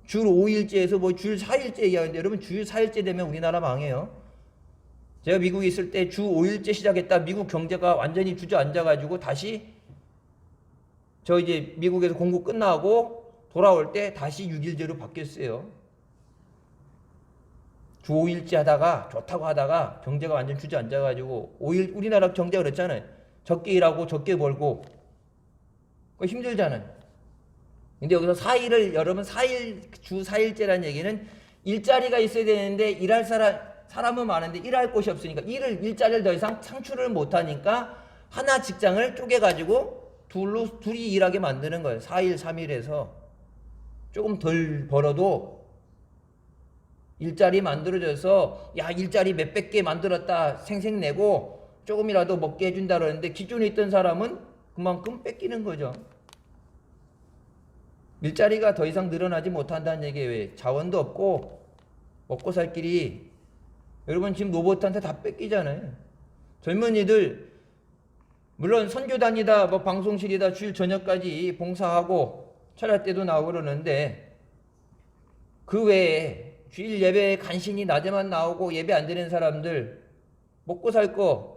주 5일째에서 뭐 주 4일째 얘기하는데, 여러분 주 4일째 되면 우리나라 망해요. 제가 미국에 있을 때 주 5일째 시작했다. 미국 경제가 완전히 주저앉아가지고 다시 저 이제 미국에서 공부 끝나고 돌아올 때 다시 6일제로 바뀌었어요. 주 5일째 하다가 좋다고 하다가 경제가 완전 주저앉아가지고 5일, 우리나라 경제가 그랬잖아요. 적게 일하고 적게 벌고 그거 힘들잖아요. 근데 여기서 4일을, 여러분 4일, 주 4일째라는 얘기는 일자리가 있어야 되는데 일할 사람은 많은데 일할 곳이 없으니까 일자리를 더 이상 창출을 못하니까 하나 직장을 쪼개가지고 둘이 일하게 만드는 거예요. 4일, 3일에서 조금 덜 벌어도 일자리 만들어져서 야 일자리 몇백 개 만들었다 생색내고 조금이라도 먹게 해준다 그러는데, 기존에 있던 사람은 그만큼 뺏기는 거죠. 일자리가 더 이상 늘어나지 못한다는 얘기예요. 왜? 자원도 없고 먹고 살 길이, 여러분 지금 로봇한테 다 뺏기잖아요. 젊은이들 물론 선교단이다 뭐 방송실이다 주일 저녁까지 봉사하고 철야 때도 나오고 그러는데, 그 외에 주일 예배에 간신히 낮에만 나오고 예배 안 드리는 사람들 먹고 살 거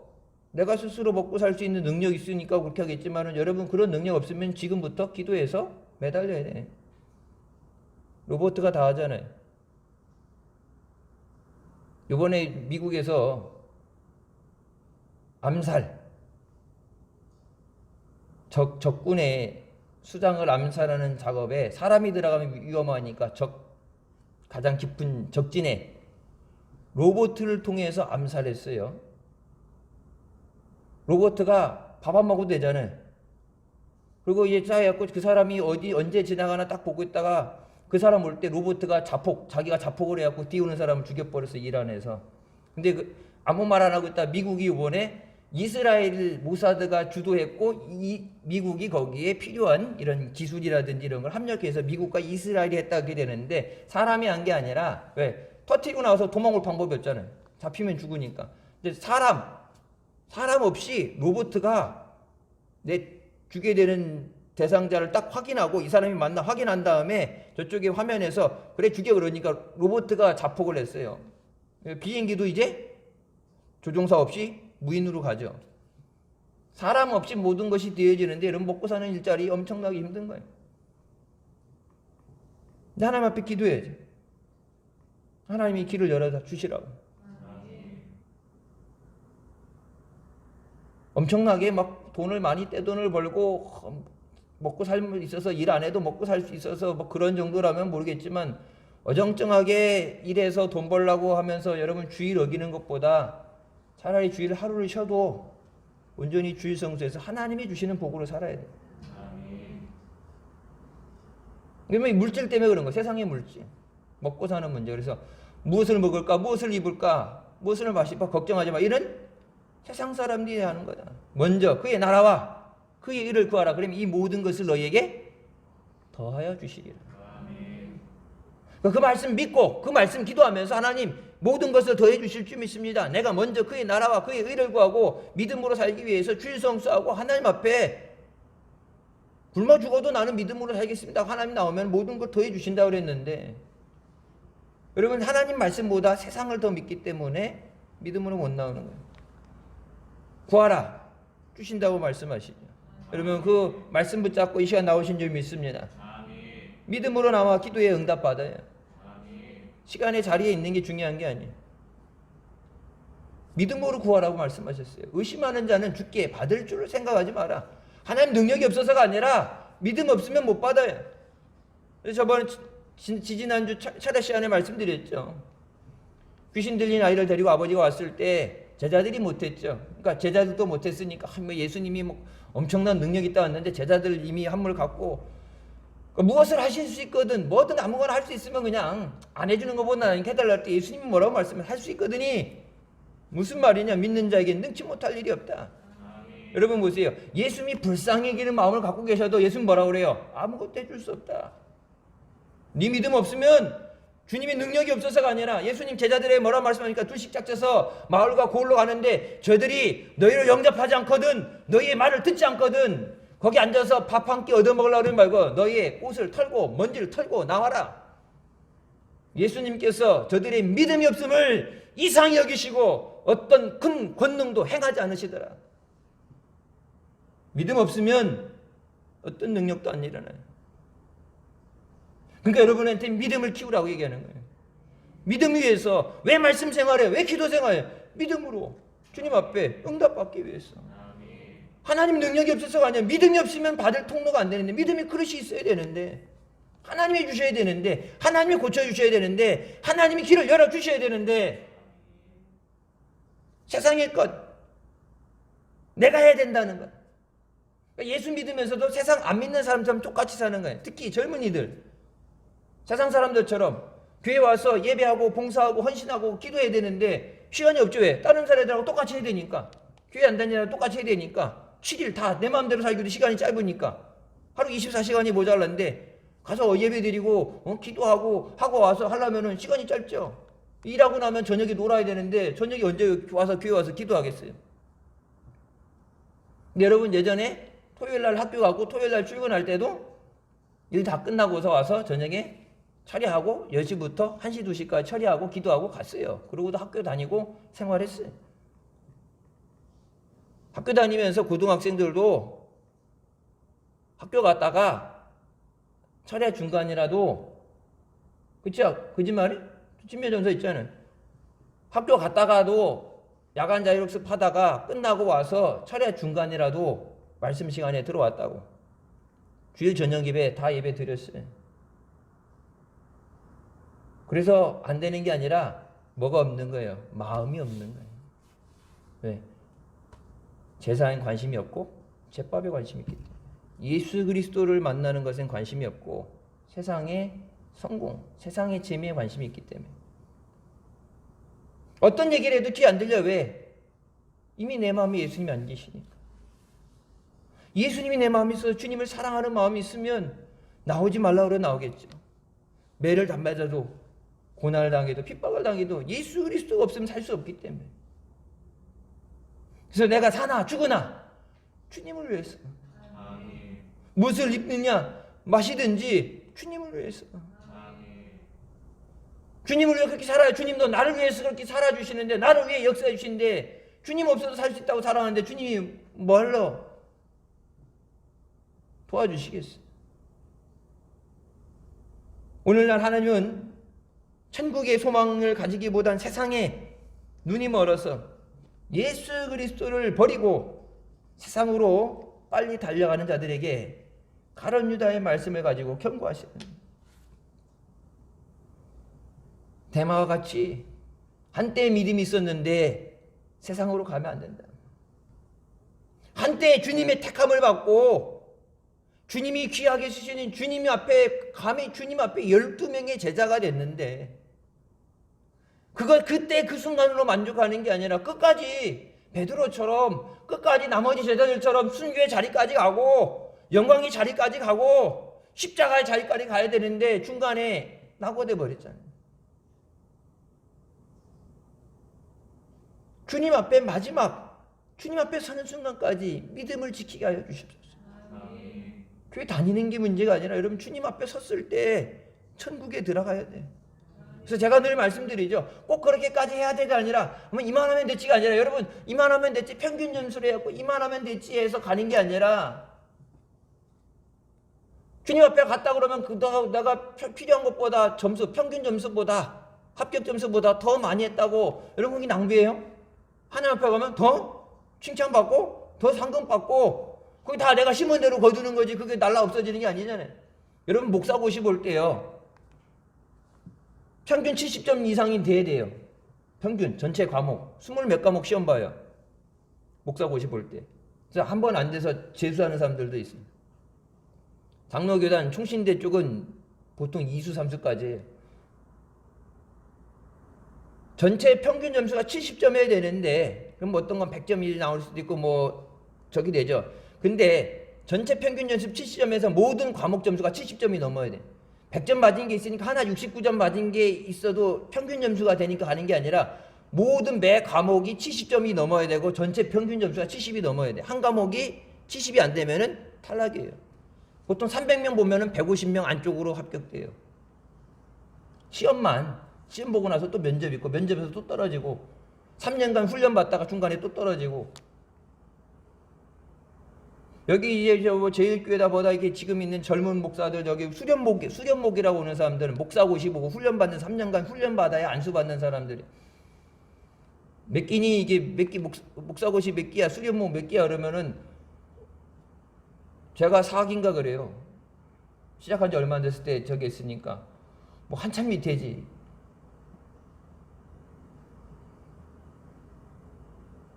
내가 스스로 먹고 살 수 있는 능력이 있으니까 그렇게 하겠지만, 여러분 그런 능력 없으면 지금부터 기도해서 매달려야 돼. 로봇가 다 하잖아요. 이번에 미국에서 암살 적군의 수장을 암살하는 작업에 사람이 들어가면 위험하니까 가장 깊은 적진에 로봇을 통해서 암살했어요. 로봇가 밥 안 먹어도 되잖아요. 그리고 이제 쌓여갖고 그 사람이 언제 지나가나 딱 보고 있다가 그 사람 올 때 로봇가 자기가 자폭을 해갖고 띄우는 사람을 죽여버렸어, 이란에서. 근데 아무 말 안 하고 있다 미국이 이번에 이스라엘 모사드가 주도했고 미국이 거기에 필요한 이런 기술이라든지 이런 걸 합력해서 미국과 이스라엘이 했다 그게 되는데 사람이 한 게 아니라 왜 터뜨리고 나와서 도망올 방법이 없잖아요. 잡히면 죽으니까. 근데 사람 없이 로봇가 내 주게 되는 대상자를 딱 확인하고 이 사람이 맞나 확인한 다음에 저쪽에 화면에서 그래 죽여 그러니까 로봇가 자폭을 했어요. 비행기도 이제 조종사 없이 무인으로 가죠. 사람 없이 모든 것이 되어지는데 이런 먹고 사는 일자리 엄청나게 힘든 거예요. 근데 하나님 앞에 기도해야죠. 하나님이 길을 열어다 주시라고. 엄청나게 막 돈을 많이 떼돈을 벌고 먹고 살수 있어서 일 안 해도 먹고 살 수 있어서 뭐 그런 정도라면 모르겠지만 어정쩡하게 일해서 돈 벌라고 하면서 여러분 주일 어기는 것보다 차라리 주일 하루를 쉬어도 온전히 주일 성수에서 하나님이 주시는 복으로 살아야 돼요. 그러면 물질 때문에 그런 거, 세상의 물질, 먹고 사는 문제. 그래서 무엇을 먹을까, 무엇을 입을까, 무엇을 마실까 걱정하지 마. 이런 세상 사람들이 하는 거다. 먼저 그의 나라와 그의 일을 구하라. 그러면 이 모든 것을 너희에게 더하여 주시리라. 그 말씀 믿고 그 말씀 기도하면서 하나님 모든 것을 더해 주실 줄 믿습니다. 내가 먼저 그의 나라와 그의 의를 구하고 믿음으로 살기 위해서 주일 성수하고 하나님 앞에 굶어 죽어도 나는 믿음으로 살겠습니다. 하나님 나오면 모든 걸 더해 주신다고 그랬는데 여러분 하나님 말씀보다 세상을 더 믿기 때문에 믿음으로 못 나오는 거예요. 구하라 주신다고 말씀하시죠. 여러분 그 말씀 붙잡고 이 시간 나오신 줄 믿습니다. 믿음으로 나와 기도에 응답받아요. 시간의 자리에 있는 게 중요한 게 아니에요. 믿음으로 구하라고 말씀하셨어요. 의심하는 자는 주께 받을 줄을 생각하지 마라. 하나님 능력이 없어서가 아니라 믿음 없으면 못 받아요. 그래서 저번 지지난주 차례 시간에 말씀드렸죠. 귀신 들린 아이를 데리고 아버지가 왔을 때 제자들이 못했죠. 그러니까 제자들도 못했으니까 예수님이 뭐 엄청난 능력이 있다 왔는데 제자들 이미 한물 갖고 무엇을 하실 수 있거든 뭐든 아무거나 할 수 있으면 그냥 안 해주는 것보다 이렇게 해달라 때 예수님이 뭐라고 말씀을 할 수 있거든이 무슨 말이냐 믿는 자에게 능치 못할 일이 없다. 여러분 보세요. 예수님이 불쌍히 여기는 마음을 갖고 계셔도 예수님 뭐라고 그래요? 아무것도 해줄 수 없다. 네 믿음 없으면 주님의 능력이 없어서가 아니라 예수님 제자들에게 뭐라 말씀하니까 둘씩 짝져서 마을과 고을로 가는데 저들이 너희를 영접하지 않거든 너희의 말을 듣지 않거든 거기 앉아서 밥 한 끼 얻어먹으려고 하지 말고 너희의 옷을 털고 먼지를 털고 나와라. 예수님께서 저들의 믿음이 없음을 이상히 여기시고 어떤 큰 권능도 행하지 않으시더라. 믿음 없으면 어떤 능력도 안 일어나요. 그러니까 여러분한테 믿음을 키우라고 얘기하는 거예요. 믿음 위해서 왜 말씀 생활해? 왜 기도 생활해? 믿음으로 주님 앞에 응답받기 위해서. 하나님 능력이 없어서가 아니라 믿음이 없으면 받을 통로가 안 되는데 믿음의 그릇이 있어야 되는데 하나님이 주셔야 되는데 하나님이 고쳐주셔야 되는데 하나님이 길을 열어주셔야 되는데 세상의 것 내가 해야 된다는 것. 그러니까 예수 믿으면서도 세상 안 믿는 사람처럼 똑같이 사는 거예요. 특히 젊은이들 세상 사람들처럼 교회 와서 예배하고 봉사하고 헌신하고 기도해야 되는데 시간이 없죠. 왜? 다른 사람들하고 똑같이 해야 되니까. 교회 안 다니느라 똑같이 해야 되니까 7일 다 내 마음대로 살기도 시간이 짧으니까 하루 24시간이 모자란데 가서 예배 드리고 기도하고 하고 와서 하려면 시간이 짧죠. 일하고 나면 저녁에 놀아야 되는데 저녁에 언제 와서 교회 와서 기도하겠어요. 근데 여러분 예전에 토요일날 학교 가고 토요일날 출근할 때도 일 다 끝나고서 와서 저녁에 처리하고 10시부터 1시 2시까지 처리하고 기도하고 갔어요. 그러고도 학교 다니고 생활했어요. 학교 다니면서 고등학생들도 학교 갔다가 철야 중간이라도 그쵸? 거짓말이? 침례전서 있잖아요. 학교 갔다가도 야간 자율학습 하다가 끝나고 와서 철야 중간이라도 말씀 시간에 들어왔다고. 주일 저녁 예배 다 예배 드렸어요. 그래서 안 되는 게 아니라 뭐가 없는 거예요? 마음이 없는 거예요. 왜? 제사엔 관심이 없고 제밥에 관심이 있기 때문에. 예수 그리스도를 만나는 것엔 관심이 없고 세상의 성공, 세상의 재미에 관심이 있기 때문에. 어떤 얘기를 해도 귀 안 들려. 왜? 이미 내 마음에 예수님이 안 계시니까. 예수님이 내 마음에 있어서 주님을 사랑하는 마음이 있으면 나오지 말라 그래 나오겠죠. 매를 안 맞아도 고난을 당해도 핍박을 당해도 예수 그리스도가 없으면 살 수 없기 때문에. 그래서 내가 사나 죽으나 주님을 위해서. 무엇을 입느냐 마시든지 주님을 위해서. 주님을 위해 그렇게 살아요. 주님도 나를 위해서 그렇게 살아주시는데, 나를 위해 역사해 주시는데, 주님 없어도 살 수 있다고 살아가는데 주님이 뭘로 도와주시겠어요? 오늘날 하나님은 천국의 소망을 가지기보단 세상에 눈이 멀어서 예수 그리스도를 버리고 세상으로 빨리 달려가는 자들에게 가룟 유다의 말씀을 가지고 경고하시는, 대마와 같이 한때 믿음이 있었는데 세상으로 가면 안 된다. 한때 주님의 택함을 받고 주님이 귀하게 쓰시는 주님 앞에, 감히 주님 앞에 12명의 제자가 됐는데, 그때 그 순간으로 만족하는 게 아니라 끝까지 베드로처럼, 끝까지 나머지 제자들처럼 순교의 자리까지 가고 영광의 자리까지 가고 십자가의 자리까지 가야 되는데 중간에 낙오돼 버렸잖아요. 주님 앞에 마지막, 주님 앞에 서는 순간까지 믿음을 지키게 하여 주십시오. 교회 다니는 게 문제가 아니라 여러분 주님 앞에 섰을 때 천국에 들어가야 돼. 그래서 제가 늘 말씀드리죠. 꼭 그렇게까지 해야 되가 아니라 이만하면 됐지가 아니라, 여러분 이만하면 됐지 평균 점수로 해갖고 이만하면 됐지 해서 가는 게 아니라, 주님 앞에 갔다 그러면 내가 필요한 것보다 점수, 평균 점수보다, 합격 점수보다 더 많이 했다고 여러분 그게 낭비예요? 하나님 앞에 가면 더 칭찬받고 더 상금 받고 그게 다 내가 심은 대로 거두는 거지, 그게 날라 없어지는 게 아니잖아요. 여러분 목사고시 볼 때요, 평균 70점 이상이 돼야 돼요. 평균 전체 과목 20 몇 과목 시험 봐요, 목사고시 볼 때. 그래서 한 번 안 돼서 재수하는 사람들도 있어요. 장로교단 총신대 쪽은 보통 2수 3수까지 전체 평균 점수가 70점 해야 되는데, 그럼 어떤 건 100점이 나올 수도 있고 저기 되죠. 근데 전체 평균 점수 70점에서 모든 과목 점수가 70점이 넘어야 돼. 100점 맞은 게 있으니까 하나 69점 맞은 게 있어도 평균 점수가 되니까 가는 게 아니라 모든 매 과목이 70점이 넘어야 되고 전체 평균 점수가 70이 넘어야 돼. 한 과목이 70이 안 되면은 탈락이에요. 보통 300명 보면은 150명 안쪽으로 합격돼요. 시험 보고 나서 또 면접 있고, 면접에서 또 떨어지고, 3년간 훈련 받다가 중간에 또 떨어지고. 여기 이제 제일교회다 보다 이게 지금 있는 젊은 목사들, 저기 수련목이라고 오는 사람들은 목사고시 보고 훈련 받는 3년간 훈련 받아야 안수 받는 사람들이. 몇 끼니 이게 목사고시 몇 끼야, 수련목 몇 끼야 그러면은 제가 4기인가 그래요. 시작한 지 얼마 안 됐을 때 저기 있으니까 한참 밑에지.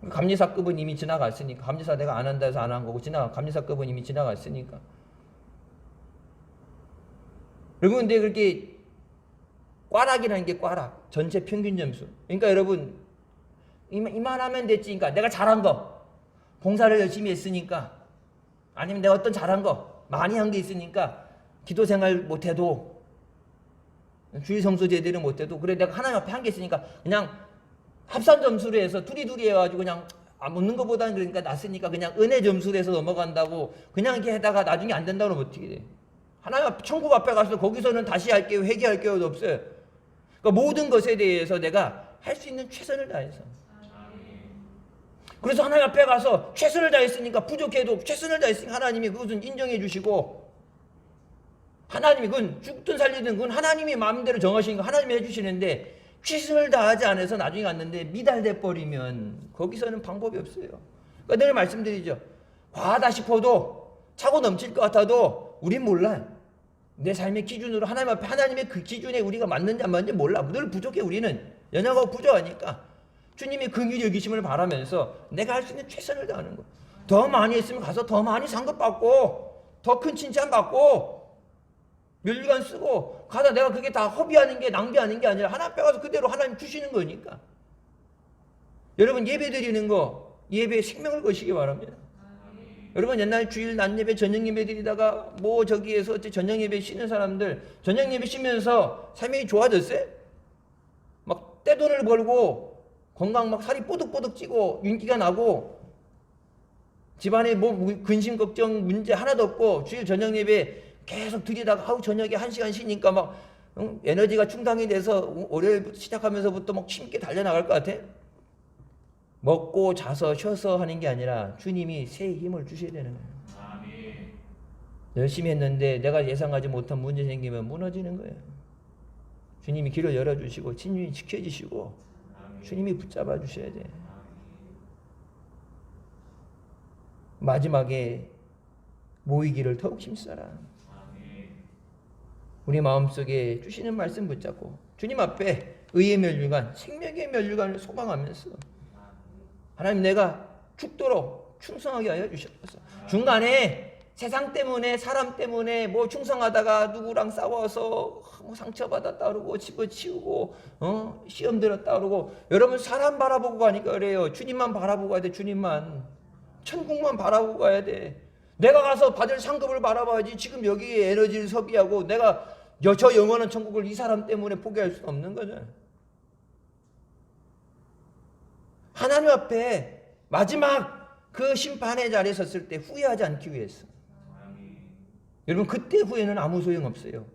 감리사급은 이미 지나갔으니까, 감리사 내가 안 한다 해서 안 한 거고, 감리사급은 이미 지나갔으니까. 여러분 근데 그렇게 꽈락이라는 게 꽈락, 전체 평균 점수. 그러니까 여러분 이만하면 됐지. 그러니까 내가 잘한 거, 봉사를 열심히 했으니까, 아니면 내가 어떤 잘한 거 많이 한 게 있으니까, 기도 생활 못해도, 주일 성수 제대로 못해도, 그래 내가 하나님 앞에 한 게 있으니까 그냥 합산 점수로 해서 둘이 해가지고 그냥 묻는 것보다는 그러니까 낫으니까 그냥 은혜 점수로 해서 넘어간다고 그냥 이렇게 하다가 나중에 안 된다고 그러면 어떻게 돼? 하나님 앞에, 천국 앞에 가서 거기서는 다시 할게요, 회개할게요 없어요. 그러니까 모든 것에 대해서 내가 할 수 있는 최선을 다해서. 그래서 하나님 앞에 가서 최선을 다했으니까, 부족해도 최선을 다했으니까 하나님이 그것은 인정해 주시고, 하나님이 그건 죽든 살리든 그건 하나님이 마음대로 정하시니까 하나님이 해주시는데, 최선을 다하지 않아서 나중에 갔는데 미달돼 버리면 거기서는 방법이 없어요. 그러니까 늘 말씀드리죠. 과하다 싶어도 차고 넘칠 것 같아도 우린 몰라. 내 삶의 기준으로 하나님 앞에 하나님의 그 기준에 우리가 맞는지 안 맞는지 몰라. 늘 부족해. 우리는 연약하고 부족하니까 주님이 긍휼히 여기심을 바라면서 내가 할 수 있는 최선을 다하는 거. 더 많이 했으면 가서 더 많이 상급 받고 더 큰 칭찬 받고 면류관 쓰고 가다 내가 그게 다 허비하는 게 낭비하는 게 아니라 하나님 앞에 가서 그대로 하나님 주시는 거니까. 여러분 예배 드리는 거 예배에 생명을 거시기 바랍니다. 여러분 옛날 주일 낮 예배 저녁 예배 드리다가 뭐 저기에서 저녁 예배 쉬는 사람들 저녁 예배 쉬면서 삶이 좋아졌어요? 막 떼돈을 벌고 건강 막 살이 뽀득뽀득 찌고 윤기가 나고 집안에 뭐 근심 걱정 문제 하나도 없고 주일 저녁 예배 계속 드리다가 아우 저녁에 1시간 쉬니까 막 에너지가 충당이 돼서 월요일 시작하면서부터 막 힘있게 달려나갈 것 같아? 먹고 자서 쉬어서 하는 게 아니라 주님이 새 힘을 주셔야 되는 거예요. 아멘. 열심히 했는데 내가 예상하지 못한 문제 생기면 무너지는 거예요. 주님이 길을 열어주시고 진율이 지켜주시고 아멘. 주님이 붙잡아 주셔야 돼. 마지막에 모이기를 더욱 힘써라. 우리 마음속에 주시는 말씀 붙잡고 주님 앞에 의의 면류관, 생명의 면류관을 소망하면서 하나님 내가 죽도록 충성하게 하여 주셨소서. 중간에 세상 때문에 사람 때문에 뭐 충성하다가 누구랑 싸워서 뭐 상처받았다 그러고 집어치우고 시험 들었다 그러고 여러분 사람 바라보고 가니까 그래요. 주님만 바라보고 가야 돼. 주님만 천국만 바라보고 가야 돼. 내가 가서 받을 상급을 바라봐야지. 지금 여기에 에너지를 소비하고 내가 저 영원한 천국을 이 사람 때문에 포기할 수는 없는 거잖아요. 하나님 앞에 마지막 그 심판의 자리에 섰을 때 후회하지 않기 위해서. 여러분 그때 후회는 아무 소용없어요.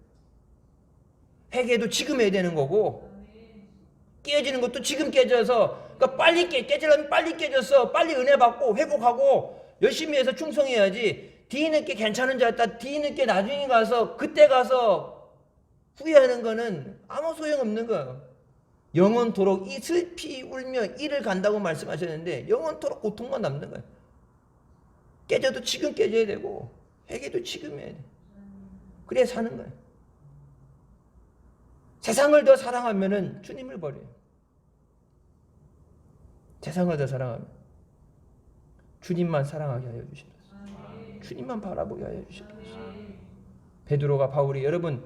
회개도 지금 해야 되는 거고 깨지는 것도 지금 깨져서 그러니까 빨리 깨지려면 빨리 깨져서 빨리 은혜 받고 회복하고 열심히 해서 충성해야지. 뒤늦게 괜찮은 줄 알았다 뒤늦게 나중에 가서 그때 가서 후회하는 거는 아무 소용없는 거예요. 영원토록 이 슬피 울며 이를 간다고 말씀하셨는데 영원토록 고통만 남는 거예요. 깨져도 지금 깨져야 되고 회개도 지금 해야 돼. 그래야 사는 거예요. 세상을 더 사랑하면은 주님을 버려요. 세상을 더 사랑하면 주님만 사랑하게 하여 주시옵소서. 주님만 바라보게 하여 주시옵소서. 베드로가 바울이 여러분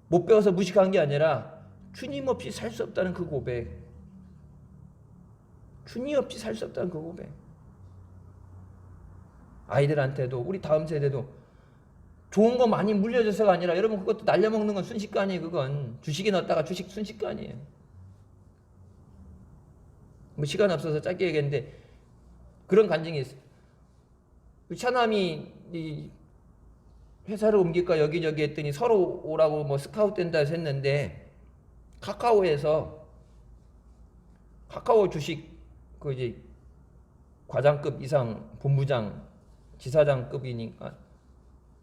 못 배워서 무식한 게 아니라 주님 없이 살 수 없다는 그 고백. 주님 없이 살 수 없다는 그 고백. 아이들한테도 우리 다음 세대도 좋은 거 많이 물려줘서가 아니라 여러분 그것도 날려먹는 건 순식간이에요. 그건 주식에 넣었다가 주식 순식간이에요. 뭐 시간 없어서 짧게 얘기했는데 그런 간증이 있어요. 차남이 이 회사를 옮길까 여기저기 했더니 서로 오라고 뭐 스카우트 된다 해서 했는데 카카오에서 카카오 주식 그 이제 과장급 이상 본부장 지사장급이니까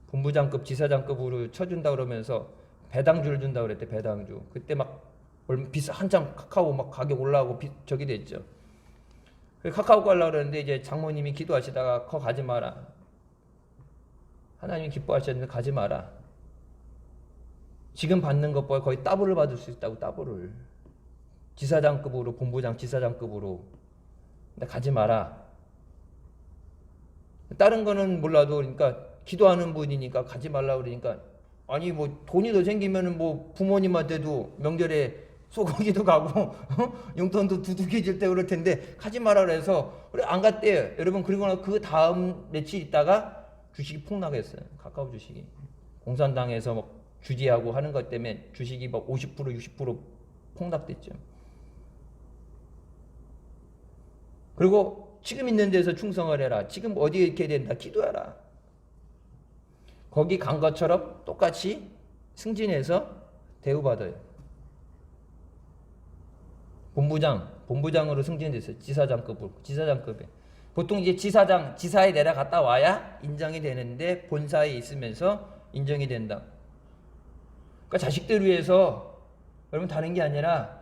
본부장급 지사장급으로 쳐준다 그러면서 배당주를 준다 그랬대. 배당주. 그때 막 비싸 한참 카카오 막 가격 올라가고 저기 됐죠. 카카오 가려고 그러는데 이제 장모님이 기도하시다가 거 가지 마라. 하나님이 기뻐하셨는데 가지 마라. 지금 받는 것보다 거의 더블을 받을 수 있다고. 더블을. 지사장급으로 본부장 지사장급으로. 근데 가지 마라. 다른 거는 몰라도 그러니까 기도하는 분이니까 가지 말라고 그러니까 아니 뭐 돈이 더 생기면은 뭐 부모님한테도 명절에 소고기도 가고 용돈도 두둑해질 때 그럴 텐데 가지 마라 그래서 그래 안 갔대요. 여러분 그리고 그 다음 며칠 있다가 주식이 폭락했어요. 카카오 주식이 공산당에서 막 규제하고 하는 것 때문에 주식이 막 50% 60% 폭락됐죠. 그리고 지금 있는 데서 충성을 해라. 지금 어디에 이렇게 된다. 기도해라. 거기 간 것처럼 똑같이 승진해서 대우받아요. 본부장으로 승진됐어요. 지사장급에. 보통 이제 지사에 내려갔다 와야 인정이 되는데 본사에 있으면서 인정이 된다. 그러니까 자식들 위해서 여러분 다른 게 아니라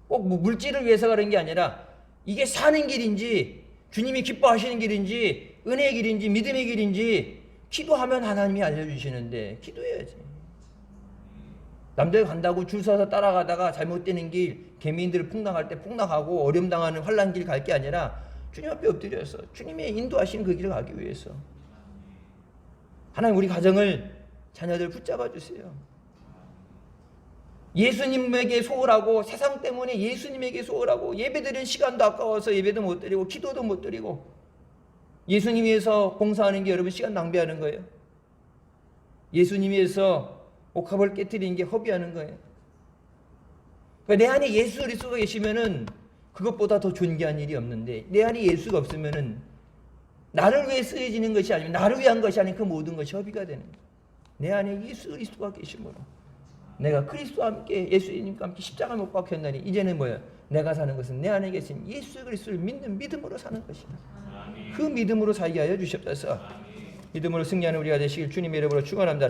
꼭 물질을 위해서 그런 게 아니라 이게 사는 길인지 주님이 기뻐하시는 길인지 은혜의 길인지 믿음의 길인지 기도하면 하나님이 알려주시는데 기도해야지. 남들 간다고 줄 서서 따라가다가 잘못되는 길, 개미인들 풍랑할 때 풍랑하고 어려움 당하는 환난 길 갈 게 아니라 주님 앞에 엎드려서 주님의 인도하신 그 길을 가기 위해서 하나님 우리 가정을 자녀들 붙잡아 주세요. 예수님에게 소홀하고 세상 때문에 예수님에게 소홀하고 예배드리는 시간도 아까워서 예배도 못 드리고 기도도 못 드리고 예수님 위해서 봉사하는 게 여러분 시간 낭비하는 거예요. 예수님 위해서 옥합을 깨트리는 게 허비하는 거예요. 그러니까 내 안에 예수 그리스도가 계시면은 그것보다 더 존귀한 일이 없는데 내 안에 예수가 없으면은 나를 위해 쓰여지는 것이 아니면 나를 위한 것이 아닌 그 모든 것이 허비가 되는 거예요. 내 안에 예수 그리스도가 계심으로 내가 그리스도와 함께 예수님과 함께 십자가 못 박혔나니 이제는 뭐야? 내가 사는 것은 내 안에 계신 예수 그리스도를 믿는 믿음으로 사는 것이다. 그 믿음으로 살게 하여 주시옵소서. 믿음으로 승리하는 우리가 되시길 주님의 이름으로 축원합니다.